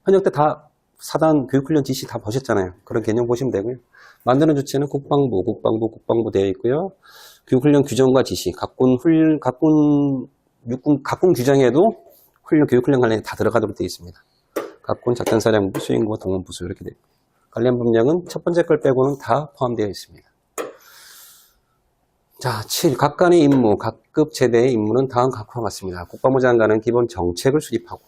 현역 때 다 사단 교육훈련 지시 다 보셨잖아요. 그런 개념 보시면 되고요. 만드는 주체는 국방부 되어 있고요. 교육훈련 규정과 지시, 각군 규정에도 교육훈련 관련이 다 들어가도록 되어 있습니다. 각군 작전사령부, 수행부와 동원부수 이렇게 되어 있고 관련 법령은 첫 번째 걸 빼고는 다 포함되어 있습니다. 자, 7. 각관의 임무, 각급 제대의 임무는 다음 각과 같습니다. 국방부 장관은 기본 정책을 수립하고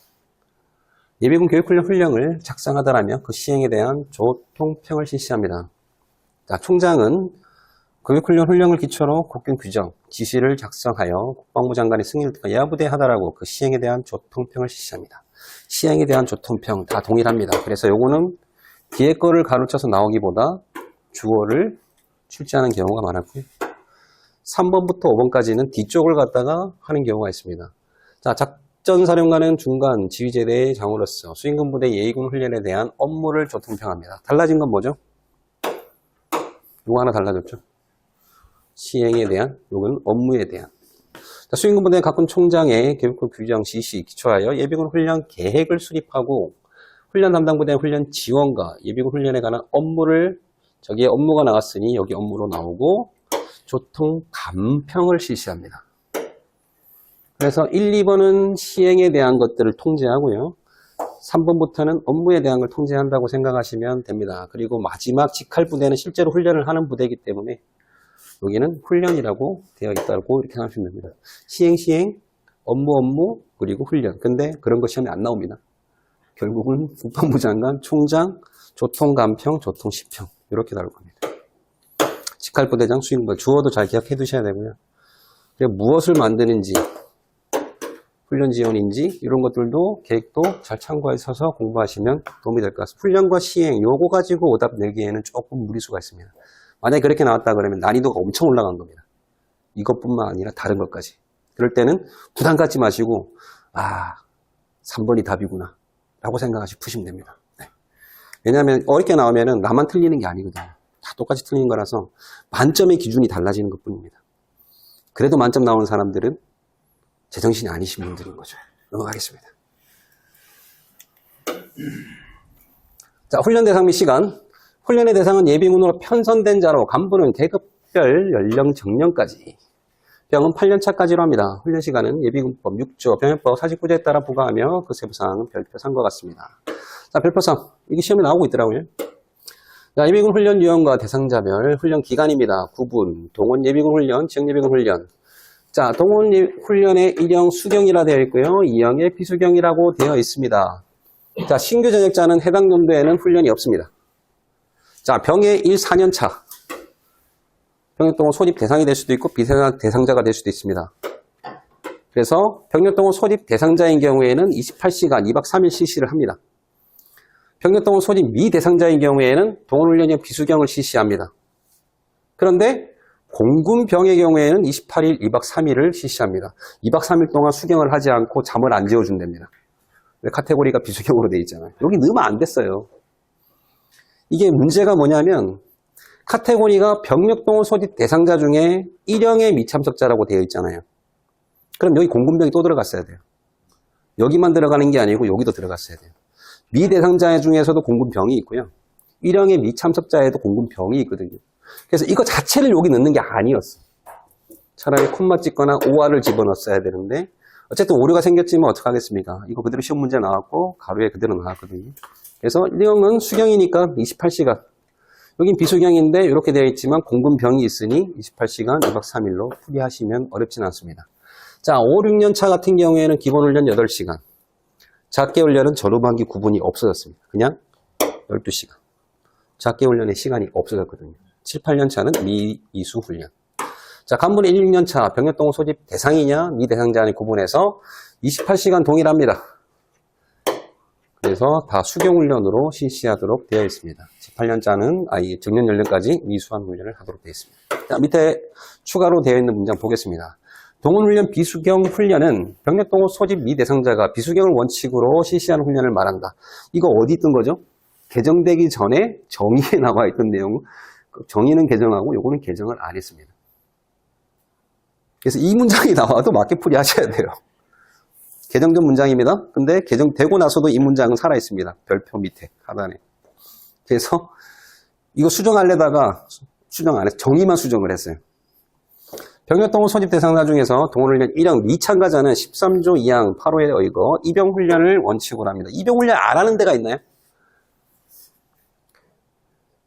예비군 교육훈련 훈령을 작성하더라면 그 시행에 대한 조통평을 실시합니다. 자, 총장은 교육훈련 훈령을 기초로 국군 규정, 지시를 작성하여 국방부 장관의 승인을 듣고 야부대 하다라고 그 시행에 대한 조통평을 실시합니다. 시행에 대한 조통평 다 동일합니다. 그래서 요거는 뒤에 거를 가로쳐서 나오기보다 주어를 출제하는 경우가 많았고요. 3번부터 5번까지는 뒤쪽을 갖다가 하는 경우가 있습니다. 자, 작전사령관은 중간 지휘제대의 장으로서 수행군 부대 예비군 훈련에 대한 업무를 조통평합니다. 달라진 건 뭐죠? 요거 하나 달라졌죠? 시행에 대한, 요건 업무에 대한. 자, 수행군 부대 각군 총장의 교육부 규정 지시 기초하여 예비군 훈련 계획을 수립하고 훈련 담당 부대의 훈련 지원과 예비군 훈련에 관한 업무를 저기에 업무가 나왔으니 여기 업무로 나오고 조통 감평을 실시합니다. 그래서 1, 2번은 시행에 대한 것들을 통제하고요. 3번부터는 업무에 대한 걸 통제한다고 생각하시면 됩니다. 그리고 마지막 직할 부대는 실제로 훈련을 하는 부대이기 때문에 여기는 훈련이라고 되어 있다고 이렇게 생각하시면 됩니다. 시행, 업무, 그리고 훈련. 근데 그런 거 시험에 안 나옵니다. 결국은 국방부 장관, 총장, 조통감평, 조통시평 이렇게 나올 겁니다. 직할부대장, 수행부 주어도 잘 기억해 두셔야 되고요. 그리고 무엇을 만드는지 훈련 지원인지 이런 것들도 계획도 잘 참고하셔서 공부하시면 도움이 될 것 같습니다. 훈련과 시행 요거 가지고 오답 내기에는 조금 무리수가 있습니다. 만약에 그렇게 나왔다 그러면 난이도가 엄청 올라간 겁니다. 이것뿐만 아니라 다른 것까지. 그럴 때는 부담 갖지 마시고 3번이 답이구나 라고 생각하시고 푸시면 됩니다. 네. 왜냐하면 어렵게 나오면 나만 틀리는 게 아니거든요. 다 똑같이 틀린 거라서 만점의 기준이 달라지는 것 뿐입니다. 그래도 만점 나오는 사람들은 제정신이 아니신 분들인 거죠. 넘어가겠습니다. 자, 훈련 대상 및 시간. 훈련의 대상은 예비군으로 편선된 자로 간부는 계급별 연령 정년까지 병은 8년차까지로 합니다. 훈련 시간은 예비군법 6조 병역법 49조에 따라 부과하며 그 세부사항은 별표상과 같습니다. 자, 별표상. 이게 시험에 나오고 있더라고요. 자, 예비군 훈련 유형과 대상자별 훈련 기간입니다. 구분, 동원 예비군 훈련, 지역 예비군 훈련. 자, 동원 훈련의 1형 수경이라 되어 있고요. 2형의 비수경이라고 되어 있습니다. 자, 신규 전역자는 해당 연도에는 훈련이 없습니다. 자, 병의 1, 4년차. 병력동원 소집 대상이 될 수도 있고 비대상자가 될 수도 있습니다. 그래서 병력동원 소집 대상자인 경우에는 28시간 2박 3일 실시를 합니다. 병력동원 소집 미대상자인 경우에는 동원훈련형 비수경을 실시합니다. 그런데 공군병의 경우에는 28일 2박 3일을 실시합니다. 2박 3일 동안 수경을 하지 않고 잠을 안 재워준답니다. 왜 카테고리가 비수경으로 되어 있잖아요. 여기 넣으면 안 됐어요. 이게 문제가 뭐냐면 카테고리가 병력동원 소집 대상자 중에 1형의 미참석자라고 되어 있잖아요. 그럼 여기 공군병이 또 들어갔어야 돼요. 여기만 들어가는 게 아니고 여기도 들어갔어야 돼요. 미대상자 중에서도 공군병이 있고요. 1형의 미참석자에도 공군병이 있거든요. 그래서 이거 자체를 여기 넣는 게 아니었어. 차라리 콤마 찍거나 오화를 집어넣었어야 되는데 어쨌든 오류가 생겼지만 어떡하겠습니까? 이거 그대로 시험 문제 나왔고 가로에 그대로 나왔거든요. 그래서 1형은 수경이니까 28시간. 여긴 비수경인데 이렇게 되어 있지만 공군병이 있으니 28시간 2박 3일로 풀이하시면 어렵진 않습니다. 자, 5, 6년차 같은 경우에는 기본훈련 8시간. 작계훈련은 전후반기 구분이 없어졌습니다. 그냥 12시간. 작계훈련의 시간이 없어졌거든요. 7, 8년차는 미이수훈련. 자, 간부는 1, 6년차 병력동원 소집 대상이냐 미대상자냐 구분해서 28시간 동일합니다. 그래서 다 수경훈련으로 실시하도록 되어 있습니다. 18년자는 정년 연령까지 미수한 훈련을 하도록 되어 있습니다. 자, 밑에 추가로 되어 있는 문장 보겠습니다. 동원훈련 비수경 훈련은 병력동원 소집 미대상자가 비수경을 원칙으로 실시하는 훈련을 말한다. 이거 어디 있던 거죠? 개정되기 전에 정의에 나와 있던 내용. 정의는 개정하고 요거는 개정을 안 했습니다. 그래서 이 문장이 나와도 맞게 풀이하셔야 돼요. 개정된 문장입니다. 근데 개정되고 나서도 이 문장은 살아있습니다. 별표 밑에 하단에. 그래서 이거 수정하려다가 수정 안 해서 정의만 수정을 했어요. 병력동원 소집 대상자 중에서 동원훈련 1형 미참가자는 13조 2항 8호에 의거 입영훈련을 원칙으로 합니다. 입영훈련 안 하는 데가 있나요?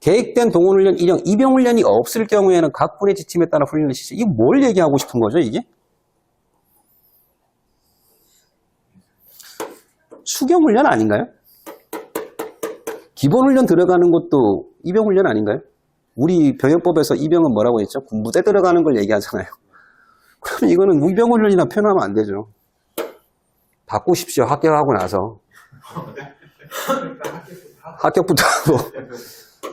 계획된 동원훈련 1형 입영훈련이 없을 경우에는 각 군의 지침에 따라 훈련을 실시. 이게 뭘 얘기하고 싶은 거죠, 이게? 수경훈련 아닌가요? 기본훈련 들어가는 것도 입영훈련 아닌가요? 우리 병역법에서 입영은 뭐라고 했죠? 군부대 들어가는 걸 얘기하잖아요. 그럼 이거는 입영훈련이나 표현하면 안 되죠. 바꾸십시오. 합격하고 나서. 합격부터 하고.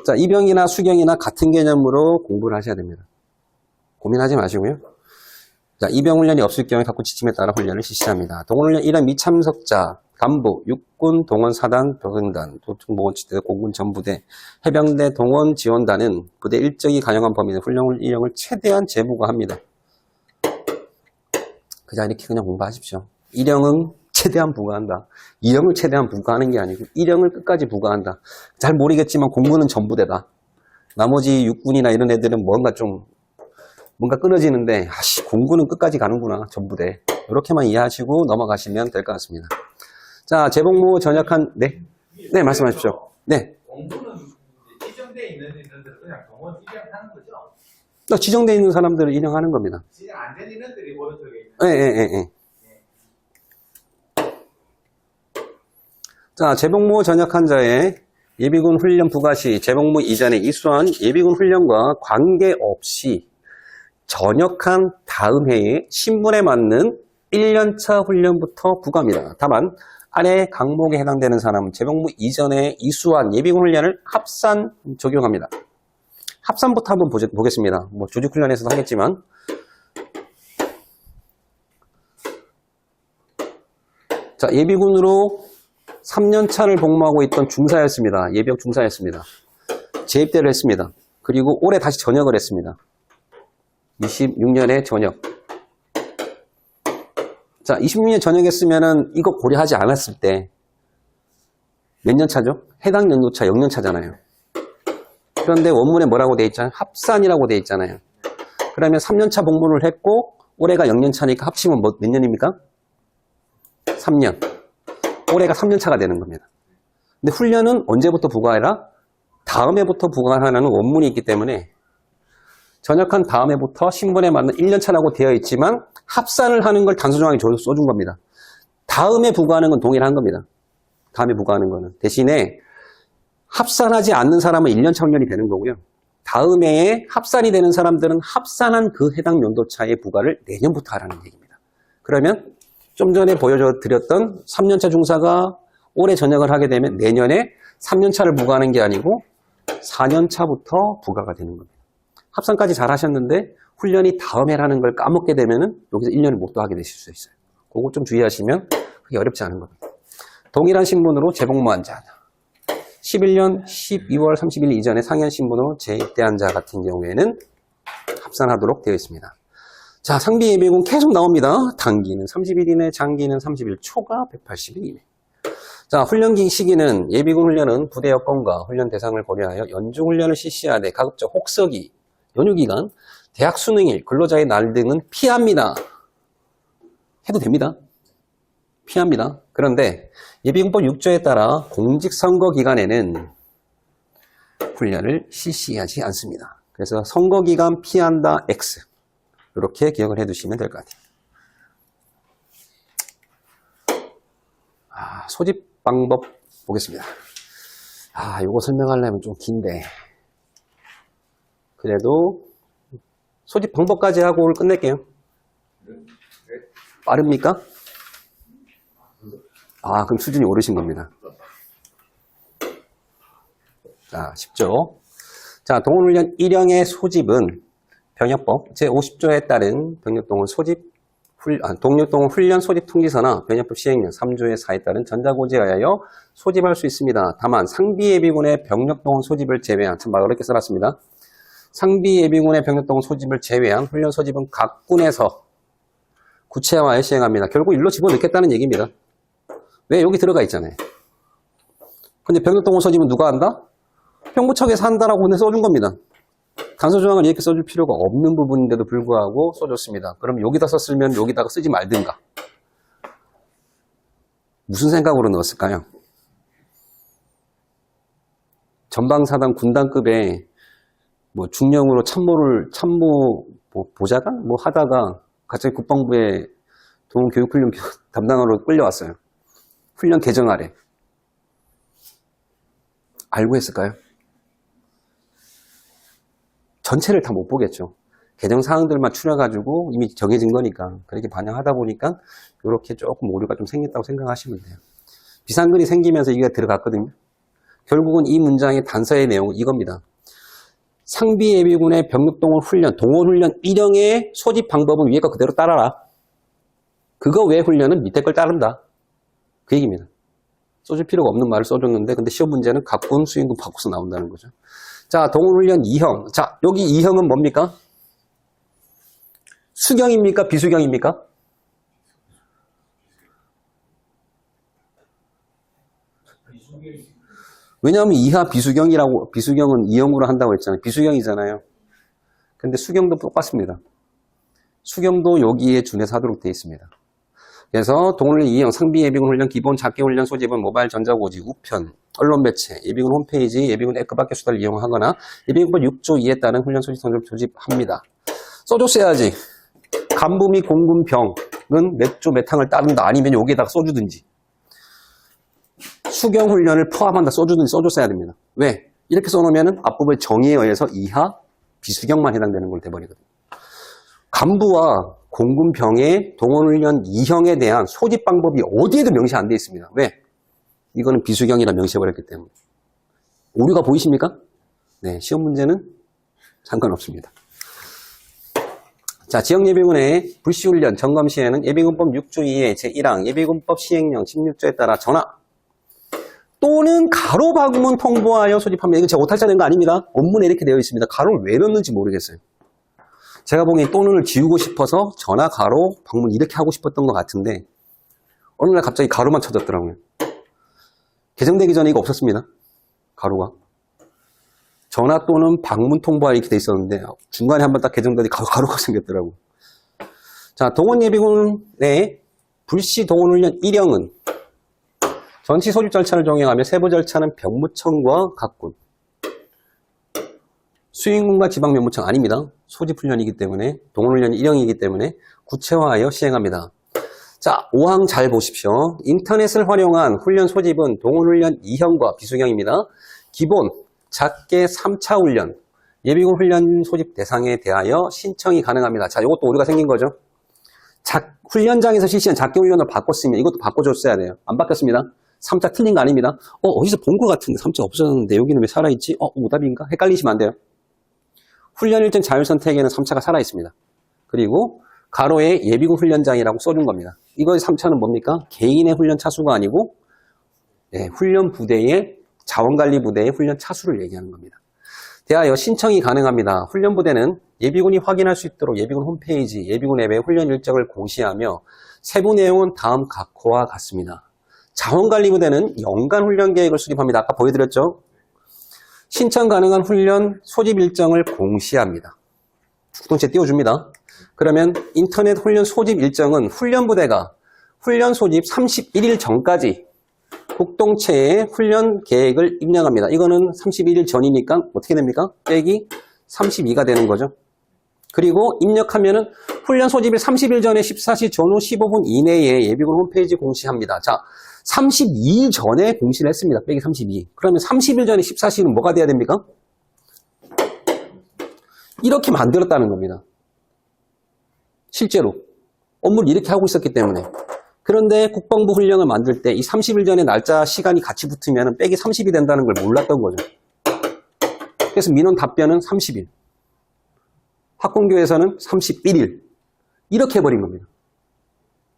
자, 입영이나 수경이나 같은 개념으로 공부를 하셔야 됩니다. 고민하지 마시고요. 자, 입영훈련이 없을 경우에 각군 지침에 따라 훈련을 실시합니다. 동원훈련 1형 미참석자, 간부, 육군, 동원, 사단, 병단, 도청보건치대, 공군 전부대, 해병대, 동원, 지원단은 부대 일정이 가능한 범위 내 훈련 1형을 최대한 재부과합니다. 그냥 이렇게 그냥 공부하십시오. 1형은 최대한 부과한다. 2형을 최대한 부과하는 게 아니고 1형을 끝까지 부과한다. 잘 모르겠지만 공군은 전부대다. 나머지 육군이나 이런 애들은 뭔가 끊어지는데 공군은 끝까지 가는구나. 전부대. 이렇게만 이해하시고 넘어가시면 될 것 같습니다. 자, 재복무 전역한 네 말씀하십시오. 네. 공부는 지정되어 있는 인원들은 그냥 동원 입영하는 거죠? 지정되어 있는 사람들을 인용하는 겁니다. 지정 안 된 인원들이 오른쪽에 있는. 예. 자, 재복무 전역한 자의 예비군 훈련 부과 시 재복무 이전에 이수한 예비군 훈련과 관계없이 전역한 다음 해에 신분에 맞는 1년차 훈련부터 부과합니다. 다만 아래 강목에 해당되는 사람은 재복무 이전에 이수한 예비군 훈련을 합산 적용합니다. 합산부터 한번 보겠습니다. 뭐 조직훈련에서도 하겠지만 자, 예비군으로 3년차를 복무하고 있던 중사였습니다. 예비역 중사였습니다. 재입대를 했습니다. 그리고 올해 다시 전역을 했습니다. 26년에 전역. 자, 26년 전역했으면은 이거 고려하지 않았을 때 몇 년 차죠? 해당 연도차 0년 차잖아요. 그런데 원문에 뭐라고 돼 있잖아요? 합산이라고 돼 있잖아요. 그러면 3년차 복무를 했고 올해가 0년 차니까 합치면 몇 년입니까? 3년. 올해가 3년 차가 되는 겁니다. 근데 훈련은 언제부터 부과해라? 다음 해부터 부과하라는 원문이 있기 때문에 전역한 다음 해부터 신분에 맞는 1년 차라고 되어 있지만 합산을 하는 걸 단서정하게 써준 겁니다. 다음에 부과하는 건 동일한 겁니다. 다음에 부과하는 거는. 대신에 합산하지 않는 사람은 1년 차 훈련이 되는 거고요. 다음 해에 합산이 되는 사람들은 합산한 그 해당 연도차의 부과를 내년부터 하라는 얘기입니다. 그러면 좀 전에 보여드렸던 3년차 중사가 올해 전역을 하게 되면 내년에 3년차를 부과하는 게 아니고 4년차부터 부과가 되는 겁니다. 합산까지 잘 하셨는데 훈련이 다음 해라는 걸 까먹게 되면은 여기서 1년을 못 더 하게 되실 수 있어요. 그거 좀 주의하시면 그게 어렵지 않은 겁니다. 동일한 신분으로 재복무한 자, 11년 12월 30일 이전에 상현 신분으로 재입대한 자 같은 경우에는 합산하도록 되어 있습니다. 자, 상비 예비군 계속 나옵니다. 단기는 30일 이내, 장기는 30일 초과 180일 이내. 자, 훈련 시기는 예비군 훈련은 부대 여건과 훈련 대상을 고려하여 연중 훈련을 실시하되 가급적 혹서기, 연휴기간, 대학 수능일, 근로자의 날 등은 피합니다. 해도 됩니다. 피합니다. 그런데 예비군법 6조에 따라 공직선거 기간에는 훈련을 실시하지 않습니다. 그래서 선거기간 피한다 X 이렇게 기억을 해두시면 될 것 같아요. 소집 방법 보겠습니다. 이거 설명하려면 좀 긴데 그래도 소집 방법까지 하고 오늘 끝낼게요. 빠릅니까? 그럼 수준이 오르신 겁니다. 자, 쉽죠? 자, 동원훈련 1형의 소집은 병역법 제50조에 따른 병력동원 훈련 소집 통지서나 병역법 시행령 3조의 4에 따른 전자고지에 의하여 소집할 수 있습니다. 다만 상비예비군의 병력동원 소집을 제외한, 참 말 어렵게 써놨습니다. 상비예비군의 병력동원 소집을 제외한 훈련 소집은 각 군에서 구체화해 시행합니다. 결국 일로 집어넣겠다는 얘기입니다. 왜? 여기 들어가 있잖아요. 근데 병력동원 소집은 누가 한다? 병무청에서 한다라고 근데 써준 겁니다. 단서조항을 이렇게 써줄 필요가 없는 부분인데도 불구하고 써줬습니다. 그럼 여기다 썼으면 여기다가 쓰지 말든가. 무슨 생각으로 넣었을까요? 전방사단 군단급에 중령으로 참모 보좌관 하다가 갑자기 국방부에 동교육훈련 담당으로 끌려왔어요. 훈련 개정 아래. 알고 했을까요? 전체를 다 못 보겠죠. 개정 사항들만 추려가지고 이미 정해진 거니까 그렇게 반영하다 보니까 이렇게 조금 오류가 좀 생겼다고 생각하시면 돼요. 비상근이 생기면서 이게 들어갔거든요. 결국은 이 문장의 단서의 내용은 이겁니다. 상비예비군의 병력동원 훈련, 동원훈련 1형의 소집 방법은 위에 거 그대로 따라라. 그거 외 훈련은 밑에 걸 따른다. 그 얘기입니다. 써줄 필요가 없는 말을 써줬는데 근데 시험 문제는 각군, 수행군 바꿔서 나온다는 거죠. 자, 동원훈련 2형. 자, 여기 2형은 뭡니까? 수경입니까? 비수경입니까? 왜냐하면 이하 비수경이라고, 비수경은 2형으로 한다고 했잖아요. 비수경이잖아요. 근데 수경도 똑같습니다. 수경도 여기에 준해서 하도록 되어 있습니다. 그래서 동훈훈련 2형, 상비예비군 훈련, 기본 작계훈련 소집은 모바일 전자고지, 우편, 언론 매체, 예비군 홈페이지, 예비군 에크밖의 수단을 이용하거나 예비군법 6조 2에 따른 훈련 소집 성적을 조집합니다. 써줬어야지. 간부 및 공군 병은 몇 조 몇 항을 따른다. 아니면 여기에다가 써주든지. 수경훈련을 포함한다. 써주든지 써줬어야 됩니다. 왜? 이렇게 써놓으면 앞부분의 정의에 의해서 이하 비수경만 해당되는 걸 돼버리거든요. 간부와 공군병의 동원훈련 2형에 대한 소집 방법이 어디에도 명시 안 되어 있습니다. 왜? 이거는 비수경이라 명시해버렸기 때문에. 오류가 보이십니까? 네, 시험 문제는 상관없습니다. 자, 지역예비군의 불시훈련 점검 시에는 예비군법 6조 2의 제1항 예비군법 시행령 16조에 따라 전화 또는 가로 방문 통보하여 소집합니다. 이거 제가 오탈자 낸 거 아닙니다. 원문에 이렇게 되어 있습니다. 가로를 왜 넣는지 모르겠어요. 제가 보기엔 또는을 지우고 싶어서 전화 가로 방문 이렇게 하고 싶었던 것 같은데 어느 날 갑자기 가로만 쳐졌더라고요. 개정되기 전에 이거 없었습니다. 가로가. 전화 또는 방문 통보하 이렇게 돼 있었는데 중간에 한번 딱 개정되더니 가로가 생겼더라고요. 자, 동원예비군의 불시 동원훈련 1형은 전치 소집 절차를 종행하며 세부 절차는 병무청과 각군, 수행군과 지방면무청 아닙니다. 소집훈련이기 때문에 동원훈련 1형이기 때문에 구체화하여 시행합니다. 자, 5항 잘 보십시오. 인터넷을 활용한 훈련 소집은 동원훈련 2형과 비수형입니다. 기본, 작게 3차 훈련, 예비군 훈련 소집 대상에 대하여 신청이 가능합니다. 자, 이것도 오류가 생긴 거죠. 훈련장에서 실시한 작게 훈련을 바꿨으면 이것도 바꿔줬어야 돼요. 안 바뀌었습니다. 3차 틀린 거 아닙니다. 어디서 본 것 같은데 3차 없어졌는데 여기는 왜 살아있지? 오답인가? 헷갈리시면 안 돼요. 훈련 일정 자율선택에는 3차가 살아있습니다. 그리고 가로에 예비군 훈련장이라고 써준 겁니다. 이거의 3차는 뭡니까? 개인의 훈련 차수가 아니고 훈련 부대의 자원관리 부대의 훈련 차수를 얘기하는 겁니다. 대하여 신청이 가능합니다. 훈련 부대는 예비군이 확인할 수 있도록 예비군 홈페이지, 예비군 앱에 훈련 일정을 공시하며 세부 내용은 다음 각호와 같습니다. 자원관리 부대는 연간 훈련 계획을 수립합니다. 아까 보여드렸죠? 신청 가능한 훈련 소집 일정을 공시합니다. 축동체 띄워줍니다. 그러면 인터넷 훈련 소집 일정은 훈련 부대가 훈련 소집 31일 전까지 국동체에 훈련 계획을 입력합니다. 이거는 31일 전이니까 어떻게 됩니까? 빼기 32가 되는 거죠. 그리고 입력하면은 훈련 소집일 30일 전에 14시 전후 15분 이내에 예비군 홈페이지 공시합니다. 자, 32일 전에 공시를 했습니다. 빼기 32. 그러면 30일 전에 14시는 뭐가 돼야 됩니까? 이렇게 만들었다는 겁니다. 실제로. 업무를 이렇게 하고 있었기 때문에. 그런데 국방부 훈련을 만들 때 이 30일 전에 날짜 시간이 같이 붙으면 빼기 30이 된다는 걸 몰랐던 거죠. 그래서 민원 답변은 30일. 학군교에서는 31일. 이렇게 해버린 겁니다.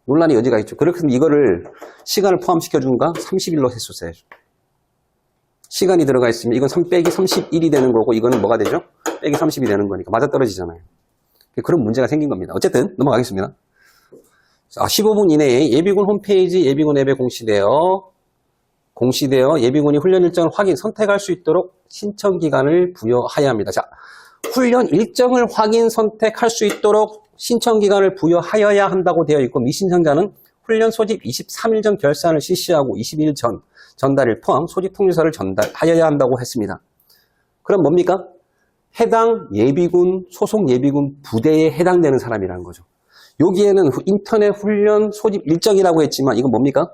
논란의 여지가 있죠. 그렇게 이거를 시간을 포함시켜준가 30일로 했었어야죠. 시간이 들어가 있으면 이건 빼기 31이 되는 거고 이거는 뭐가 되죠? 빼기 30이 되는 거니까 맞아떨어지잖아요. 그런 문제가 생긴 겁니다. 어쨌든 넘어가겠습니다. 15분 이내에 예비군 홈페이지, 예비군 앱에 공시되어 예비군이 훈련 일정을 선택할 수 있도록 신청 기간을 부여하여야 합니다. 자, 훈련 일정을 선택할 수 있도록 신청 기간을 부여하여야 한다고 되어 있고 미신청자는 훈련 소집 23일 전 결산을 실시하고 22일 전 전달일 포함 소집 통지서를 전달하여야 한다고 했습니다. 그럼 뭡니까? 해당 예비군, 소속 예비군 부대에 해당되는 사람이라는 거죠. 여기에는 인터넷 훈련 소집 일정이라고 했지만 이건 뭡니까?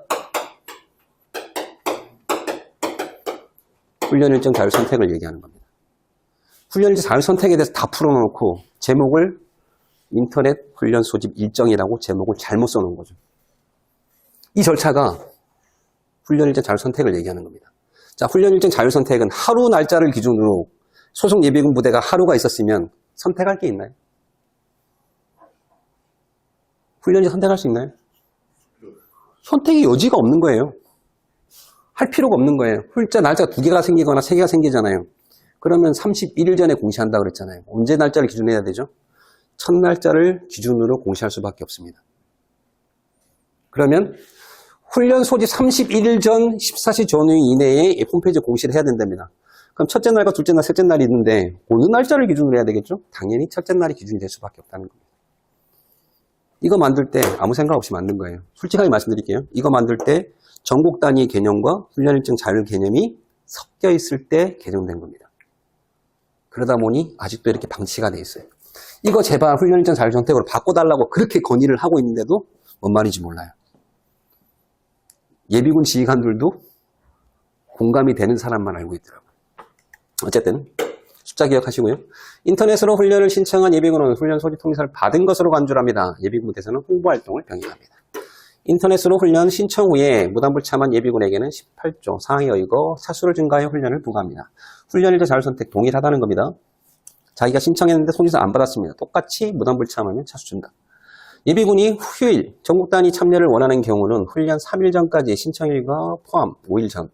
훈련 일정 자율 선택을 얘기하는 겁니다. 훈련 일정 자율 선택에 대해서 다 풀어놓고 제목을 인터넷 훈련 소집 일정이라고 제목을 잘못 써놓은 거죠. 이 절차가 훈련 일정 자율 선택을 얘기하는 겁니다. 자, 훈련 일정 자율 선택은 하루 날짜를 기준으로 소속 예비군 부대가 하루가 있었으면 선택할 게 있나요? 훈련지 선택할 수 있나요? 선택의 여지가 없는 거예요. 할 필요가 없는 거예요. 훈자 날짜가 2개가 생기거나 3개가 생기잖아요. 그러면 31일 전에 공시한다고 그랬잖아요. 언제 날짜를 기준으로 해야 되죠? 첫 날짜를 기준으로 공시할 수밖에 없습니다. 그러면 훈련 소집 31일 전 14시 전후 이내에 홈페이지 공시를 해야 된답니다. 그럼 첫째 날과 둘째 날, 셋째 날이 있는데 어느 날짜를 기준으로 해야 되겠죠? 당연히 첫째 날이 기준이 될 수밖에 없다는 겁니다. 이거 만들 때 아무 생각 없이 만든 거예요. 솔직하게 말씀드릴게요. 이거 만들 때 전국 단위 개념과 훈련 일정 자율 개념이 섞여 있을 때 개정된 겁니다. 그러다 보니 아직도 이렇게 방치가 돼 있어요. 이거 제발 훈련 일정 자율 선택으로 바꿔달라고 그렇게 건의를 하고 있는데도 뭔 말인지 몰라요. 예비군 지휘관들도 공감이 되는 사람만 알고 있더라고요. 어쨌든 숫자 기억하시고요. 인터넷으로 훈련을 신청한 예비군은 훈련 소집 통지서를 받은 것으로 간주를 합니다. 예비군부대에서는 홍보활동을 병행합니다. 인터넷으로 훈련 신청 후에 무단불참한 예비군에게는 18조 상하이 어이거 차수를 증가하여 훈련을 부과합니다. 훈련일자 자율선택 동일하다는 겁니다. 자기가 신청했는데 통지서 안 받았습니다. 똑같이 무단불참하면 차수 증가. 예비군이 휴일, 전국 단위 참여를 원하는 경우는 훈련 3일 전까지 신청일과 포함 5일 전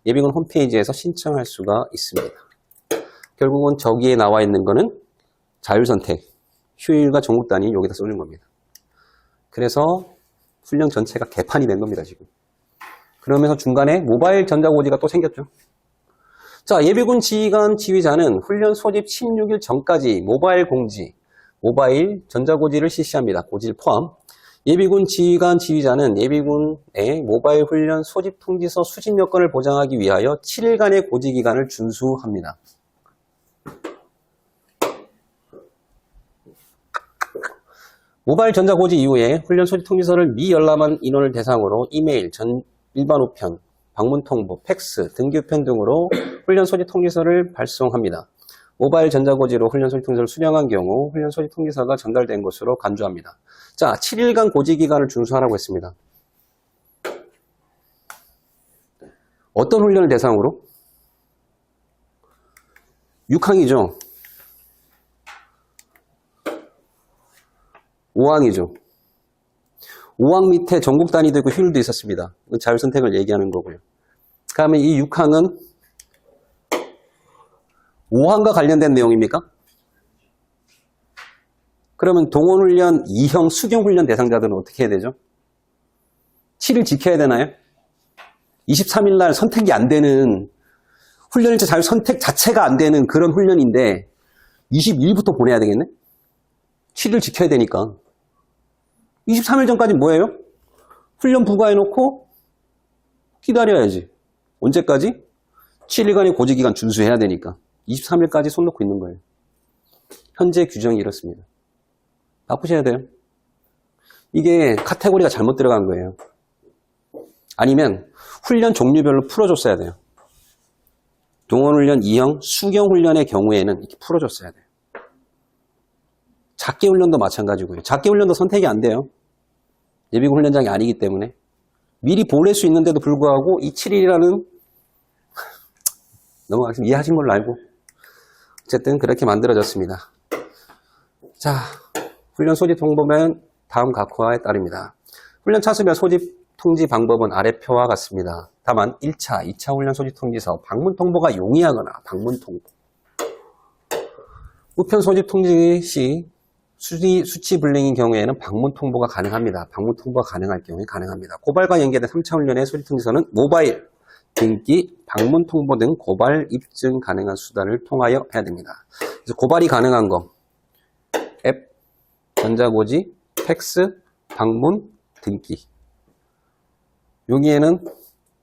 예비군 홈페이지에서 신청할 수가 있습니다. 결국은 저기에 나와 있는 거는 자율선택, 휴일과 전국 단위 여기다 쏘는 겁니다. 그래서 훈련 전체가 개판이 된 겁니다, 지금. 그러면서 중간에 모바일 전자고지가 또 생겼죠. 자, 예비군 지휘관 지휘자는 훈련 소집 16일 전까지 모바일 공지, 모바일 전자고지를 실시합니다. 고지를 포함. 예비군 지휘관 지휘자는 예비군의 모바일 훈련 소집 통지서 수집 여건을 보장하기 위하여 7일간의 고지 기간을 준수합니다. 모바일 전자고지 이후에 훈련 소집 통지서를 미열람한 인원을 대상으로 이메일, 일반 우편, 방문 통보, 팩스, 등기 우편 등으로 훈련 소집 통지서를 발송합니다. 모바일 전자고지로 훈련 소집 통지서를 수령한 경우 훈련 소집 통지서가 전달된 것으로 간주합니다. 자, 7일간 고지 기간을 준수하라고 했습니다. 어떤 훈련을 대상으로? 6항이죠. 5항이죠. 5항 밑에 전국 단위도 있고 휴일도 있었습니다. 자율선택을 얘기하는 거고요. 그러면 이 6항은 5항과 관련된 내용입니까? 그러면 동원훈련 2형 수경훈련 대상자들은 어떻게 해야 되죠? 7일 지켜야 되나요? 23일 날 선택이 안 되는 훈련일자 자율선택 자체가 안 되는 그런 훈련인데 22일부터 보내야 되겠네? 7일 지켜야 되니까 23일 전까지 뭐예요? 훈련 부과해놓고 기다려야지. 언제까지? 7일간의 고지기간 준수해야 되니까 23일까지 손 놓고 있는 거예요. 현재 규정이 이렇습니다. 바꾸셔야 돼요. 이게 카테고리가 잘못 들어간 거예요. 아니면 훈련 종류별로 풀어줬어야 돼요. 동원훈련 2형 수경훈련의 경우에는 이렇게 풀어줬어야 돼요. 작게 훈련도 마찬가지고요. 작게 훈련도 선택이 안 돼요. 예비군 훈련장이 아니기 때문에. 미리 보낼 수 있는데도 불구하고 이 7일이라는 넘어가겠습니다. 이해하신 걸로 알고. 어쨌든 그렇게 만들어졌습니다. 자, 훈련 소집 통보면 다음 각호에 따릅니다. 훈련 차수별 소집 통지 방법은 아래 표와 같습니다. 다만 1차, 2차 훈련 소집 통지서 방문 통보가 용이하거나 방문 통보. 우편 소집 통지 시 수치 불능인 경우에는 방문 통보가 가능합니다. 방문 통보가 가능할 경우에 가능합니다. 고발과 연계된 3차 훈련의 소집 통지서는 모바일, 등기, 방문 통보 등 고발 입증 가능한 수단을 통하여 해야 됩니다. 그래서 고발이 가능한 거, 앱, 전자고지, 팩스, 방문, 등기. 여기에는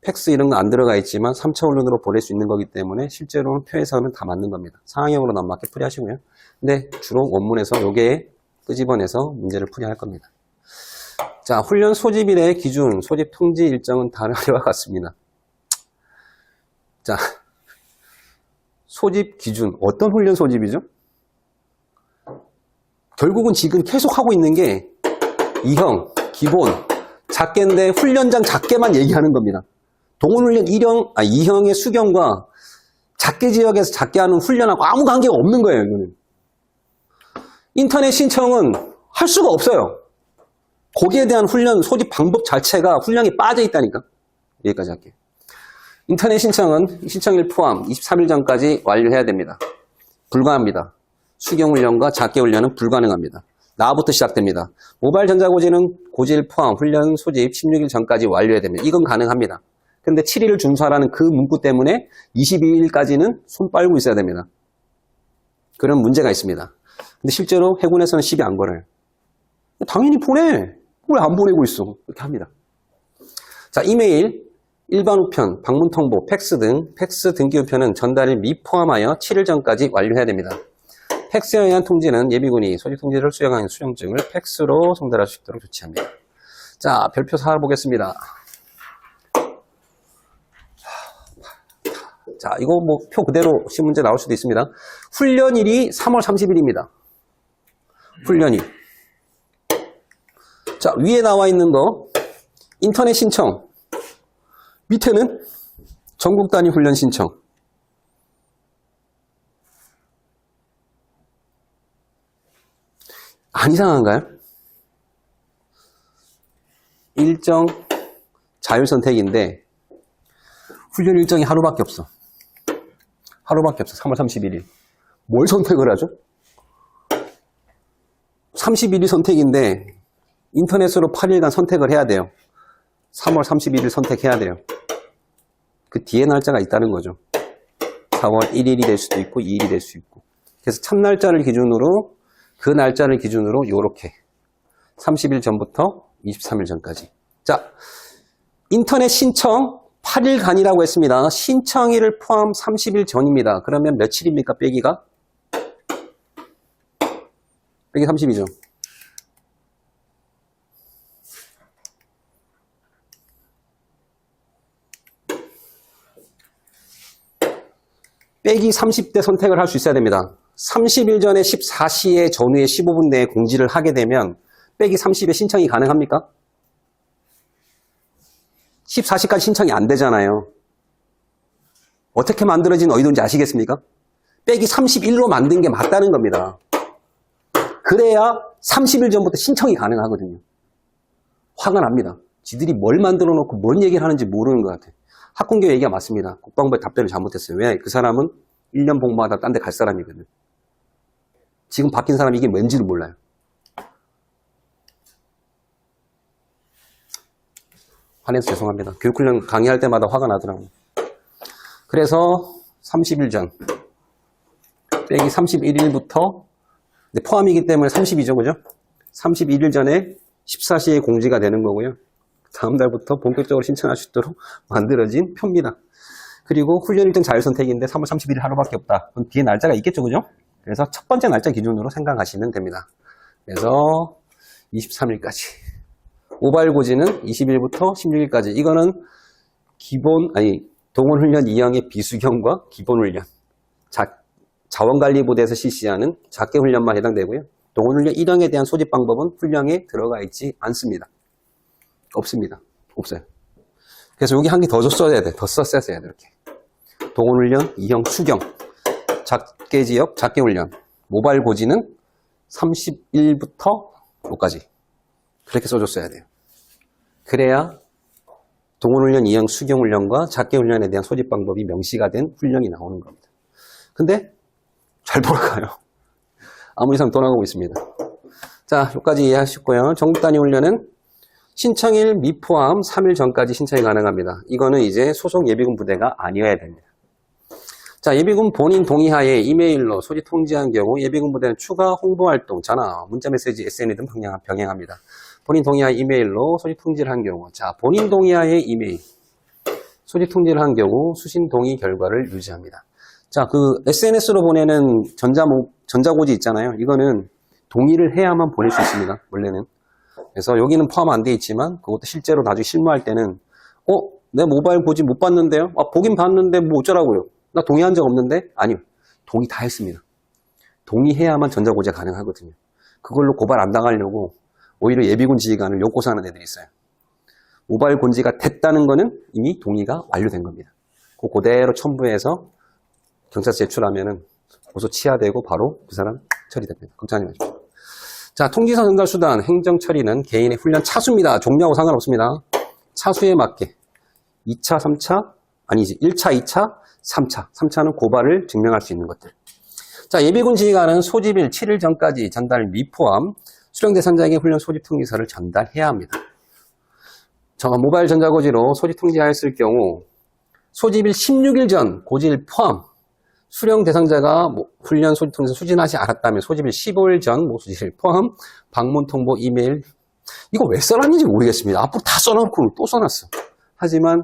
팩스 이런 거 안 들어가 있지만 3차 훈련으로 보낼 수 있는 거기 때문에 실제로는 표에서는 다 맞는 겁니다. 상황형으로 맞게 풀이하시고요. 근데 주로 원문에서 요게 끄집어내서 문제를 풀이할 겁니다. 자, 훈련 소집일의 기준, 소집 통지 일정은 다르와 같습니다. 자, 소집 기준, 어떤 훈련 소집이죠? 결국은 지금 계속 하고 있는 게 2형, 기본, 작게인데 훈련장 작게만 얘기하는 겁니다. 동원훈련 2형의 수경과 작게 지역에서 작게 하는 훈련하고 아무 관계가 없는 거예요, 이거는. 인터넷 신청은 할 수가 없어요. 거기에 대한 훈련, 소집 방법 자체가 훈련이 빠져 있다니까. 여기까지 할게요. 인터넷 신청은 신청일 포함 23일 전까지 완료해야 됩니다. 불가합니다. 수경훈련과 작게훈련은 불가능합니다. 나부터 시작됩니다. 모바일 전자고지는 고지일 포함 훈련 소집 16일 전까지 완료해야 됩니다. 이건 가능합니다. 근데 7일을 준수하라는 그 문구 때문에 22일까지는 손 빨고 있어야 됩니다. 그런 문제가 있습니다. 근데 실제로 해군에서는 시비 안 걸어요. 당연히 보내. 왜 안 보내고 있어? 이렇게 합니다. 자, 이메일, 일반 우편, 방문 통보, 팩스 등 팩스 등기 우편은 전달일 미포함하여 7일 전까지 완료해야 됩니다. 팩스에 의한 통지는 예비군이 소집 통지를 수령한 수령증을 팩스로 송달할 수 있도록 조치합니다. 자, 별표 4 보겠습니다. 자, 이거 뭐 표 그대로 시문제 나올 수도 있습니다. 훈련일이 3월 30일입니다. 훈련일. 자, 위에 나와 있는 거 인터넷 신청. 밑에는 전국 단위 훈련 신청. 안 이상한가요? 일정 자율선택인데 훈련 일정이 하루밖에 없어. 하루밖에 없어. 3월 31일. 뭘 선택을 하죠? 31일 선택인데 인터넷으로 8일간 선택을 해야 돼요. 3월 31일 선택해야 돼요. 그 뒤에 날짜가 있다는 거죠. 4월 1일이 될 수도 있고 2일이 될 수 있고. 그래서 첫 날짜를 기준으로 그 날짜를 기준으로 요렇게 30일 전부터 23일 전까지. 자, 인터넷 신청 8일간이라고 했습니다. 신청일을 포함 30일 전입니다. 그러면 며칠입니까? 빼기가? 빼기 30이죠. 빼기 30대 선택을 할 수 있어야 됩니다. 30일 전에 14시에 전후에 15분 내에 공지를 하게 되면 빼기 30에 신청이 가능합니까? 14시까지 신청이 안 되잖아요. 어떻게 만들어진 의도인지 아시겠습니까? 빼기 31로 만든 게 맞다는 겁니다. 그래야 30일 전부터 신청이 가능하거든요. 화가 납니다. 지들이 뭘 만들어 놓고 뭔 얘기를 하는지 모르는 것 같아요. 학군교 얘기가 맞습니다. 국방부의 답변을 잘못했어요. 왜? 그 사람은 1년 복무하다 딴 데 갈 사람이거든요. 지금 바뀐 사람이 이게 뭔지도 몰라요. 화내서 죄송합니다. 교육훈련 강의할 때마다 화가 나더라고요. 그래서 30일 전 빼기 31일부터 포함이기 때문에 30이죠. 그죠? 31일 전에 14시에 공지가 되는 거고요. 다음 달부터 본격적으로 신청할 수 있도록 만들어진 표입니다. 그리고 훈련 일정 자율선택인데 3월 31일 하루밖에 없다. 그럼 뒤에 날짜가 있겠죠. 그죠? 그래서 첫 번째 날짜 기준으로 생각하시면 됩니다. 그래서 23일까지. 모바일고지는 20일부터 16일까지. 이거는 동원훈련 2형의 비수경과 기본훈련. 자원관리부대에서 실시하는 작계훈련만 해당되고요. 동원훈련 1형에 대한 소집 방법은 훈령에 들어가 있지 않습니다. 없습니다. 없어요. 그래서 여기 한 개 더 써야 돼. 더 썼어야 돼. 이렇게. 동원훈련 2형 수경. 작계지역 작계훈련. 모바일고지는 30일부터 5까지. 그렇게 써줬어야 돼요. 그래야 동원훈련 2형 수경훈련과 작계훈련에 대한 소집 방법이 명시가 된 훈련이 나오는 겁니다. 근데 잘 돌아가요. 아무 이상 돌아가고 있습니다. 자, 여기까지 이해하셨고요. 전국 단위 훈련은 신청일 미포함 3일 전까지 신청이 가능합니다. 이거는 이제 소속 예비군 부대가 아니어야 됩니다. 자, 예비군 본인 동의하에 이메일로 소집 통지한 경우 예비군 부대는 추가 홍보활동, 전화, 문자메시지, SNE 등 병행합니다. 본인 동의하에 이메일로 소집 통지를 한 경우, 자, 본인 동의하에 이메일, 소집 통지를 한 경우 수신 동의 결과를 유지합니다. 자, 그 SNS로 보내는 전자고지 있잖아요. 이거는 동의를 해야만 보낼 수 있습니다. 원래는. 그래서 여기는 포함 안 돼 있지만 그것도 실제로 나중에 실무할 때는 내 모바일 고지 못 봤는데요? 보긴 봤는데 뭐 어쩌라고요? 나 동의한 적 없는데? 아니요. 동의 다 했습니다. 동의해야만 전자고지가 가능하거든요. 그걸로 고발 안 당하려고 오히려 예비군 지휘관을 욕고사하는 애들이 있어요. 모바일 공지가 됐다는 거는 이미 동의가 완료된 겁니다. 그대로 첨부해서 경찰서 제출하면은 고소 취하되고 바로 그 사람 처리됩니다. 걱정하지 마십시오. 자, 통지서 전달 수단, 행정 처리는 개인의 훈련 차수입니다. 종류하고 상관없습니다. 차수에 맞게 2차, 3차, 아니지 1차, 2차, 3차. 3차는 고발을 증명할 수 있는 것들. 자, 예비군 지휘관은 소집일 7일 전까지 전달 미포함 수령 대상자에게 훈련 소집 통지서를 전달해야 합니다. 모바일 전자고지로 소집 통지하였을 경우 소집일 16일 전 고지일 포함 수령 대상자가 훈련 소집 통지서 수진하지 않았다면 소집일 15일 전 모수지일 포함 방문 통보 이메일. 이거 왜 써놨는지 모르겠습니다. 앞으로 다 써놓고 또 써놨어. 하지만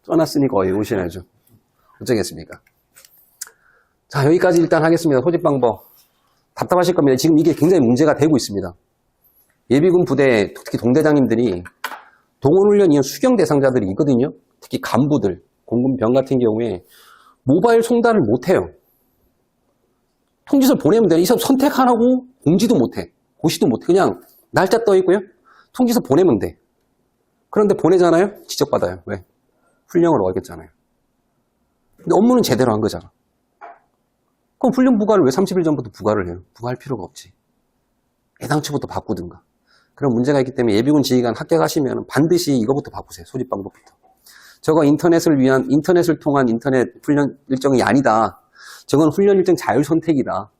써놨으니까 오시나죠. 어쩌겠습니까? 자, 여기까지 일단 하겠습니다. 소집 방법. 답답하실 겁니다. 지금 이게 굉장히 문제가 되고 있습니다. 예비군 부대, 특히 동대장님들이 동원훈련 이후 수경 대상자들이 있거든요. 특히 간부들, 공군병 같은 경우에 모바일 송달을 못해요. 통지서를 보내면 돼요. 이 사람 선택 안 하고 공지도 못해. 고시도 못해. 그냥 날짜 떠 있고요. 통지서 보내면 돼. 그런데 보내잖아요? 지적받아요. 왜? 훈령을 어겼잖아요. 근데 업무는 제대로 한 거잖아. 그럼 훈련 부과를 왜 30일 전부터 부과를 해요? 부과할 필요가 없지. 애당초부터 바꾸든가. 그런 문제가 있기 때문에 예비군 지휘관 합격하시면 반드시 이거부터 바꾸세요. 소집 방법부터. 저거 인터넷을 통한 인터넷 훈련 일정이 아니다. 저건 훈련 일정 자율 선택이다.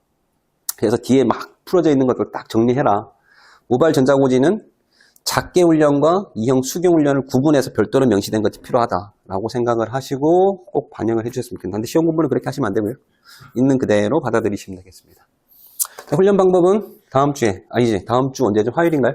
그래서 뒤에 막 풀어져 있는 것들 딱 정리해라. 모바일 전자고지는 작계 훈련과 이형 수경 훈련을 구분해서 별도로 명시된 것이 필요하다라고 생각을 하시고 꼭 반영을 해주셨으면 좋겠는데 시험 공부는 그렇게 하시면 안 되고요. 있는 그대로 받아들이시면 되겠습니다. 자, 훈련 방법은 다음 주에, 아니지, 다음 주 언제죠? 화요일인가요?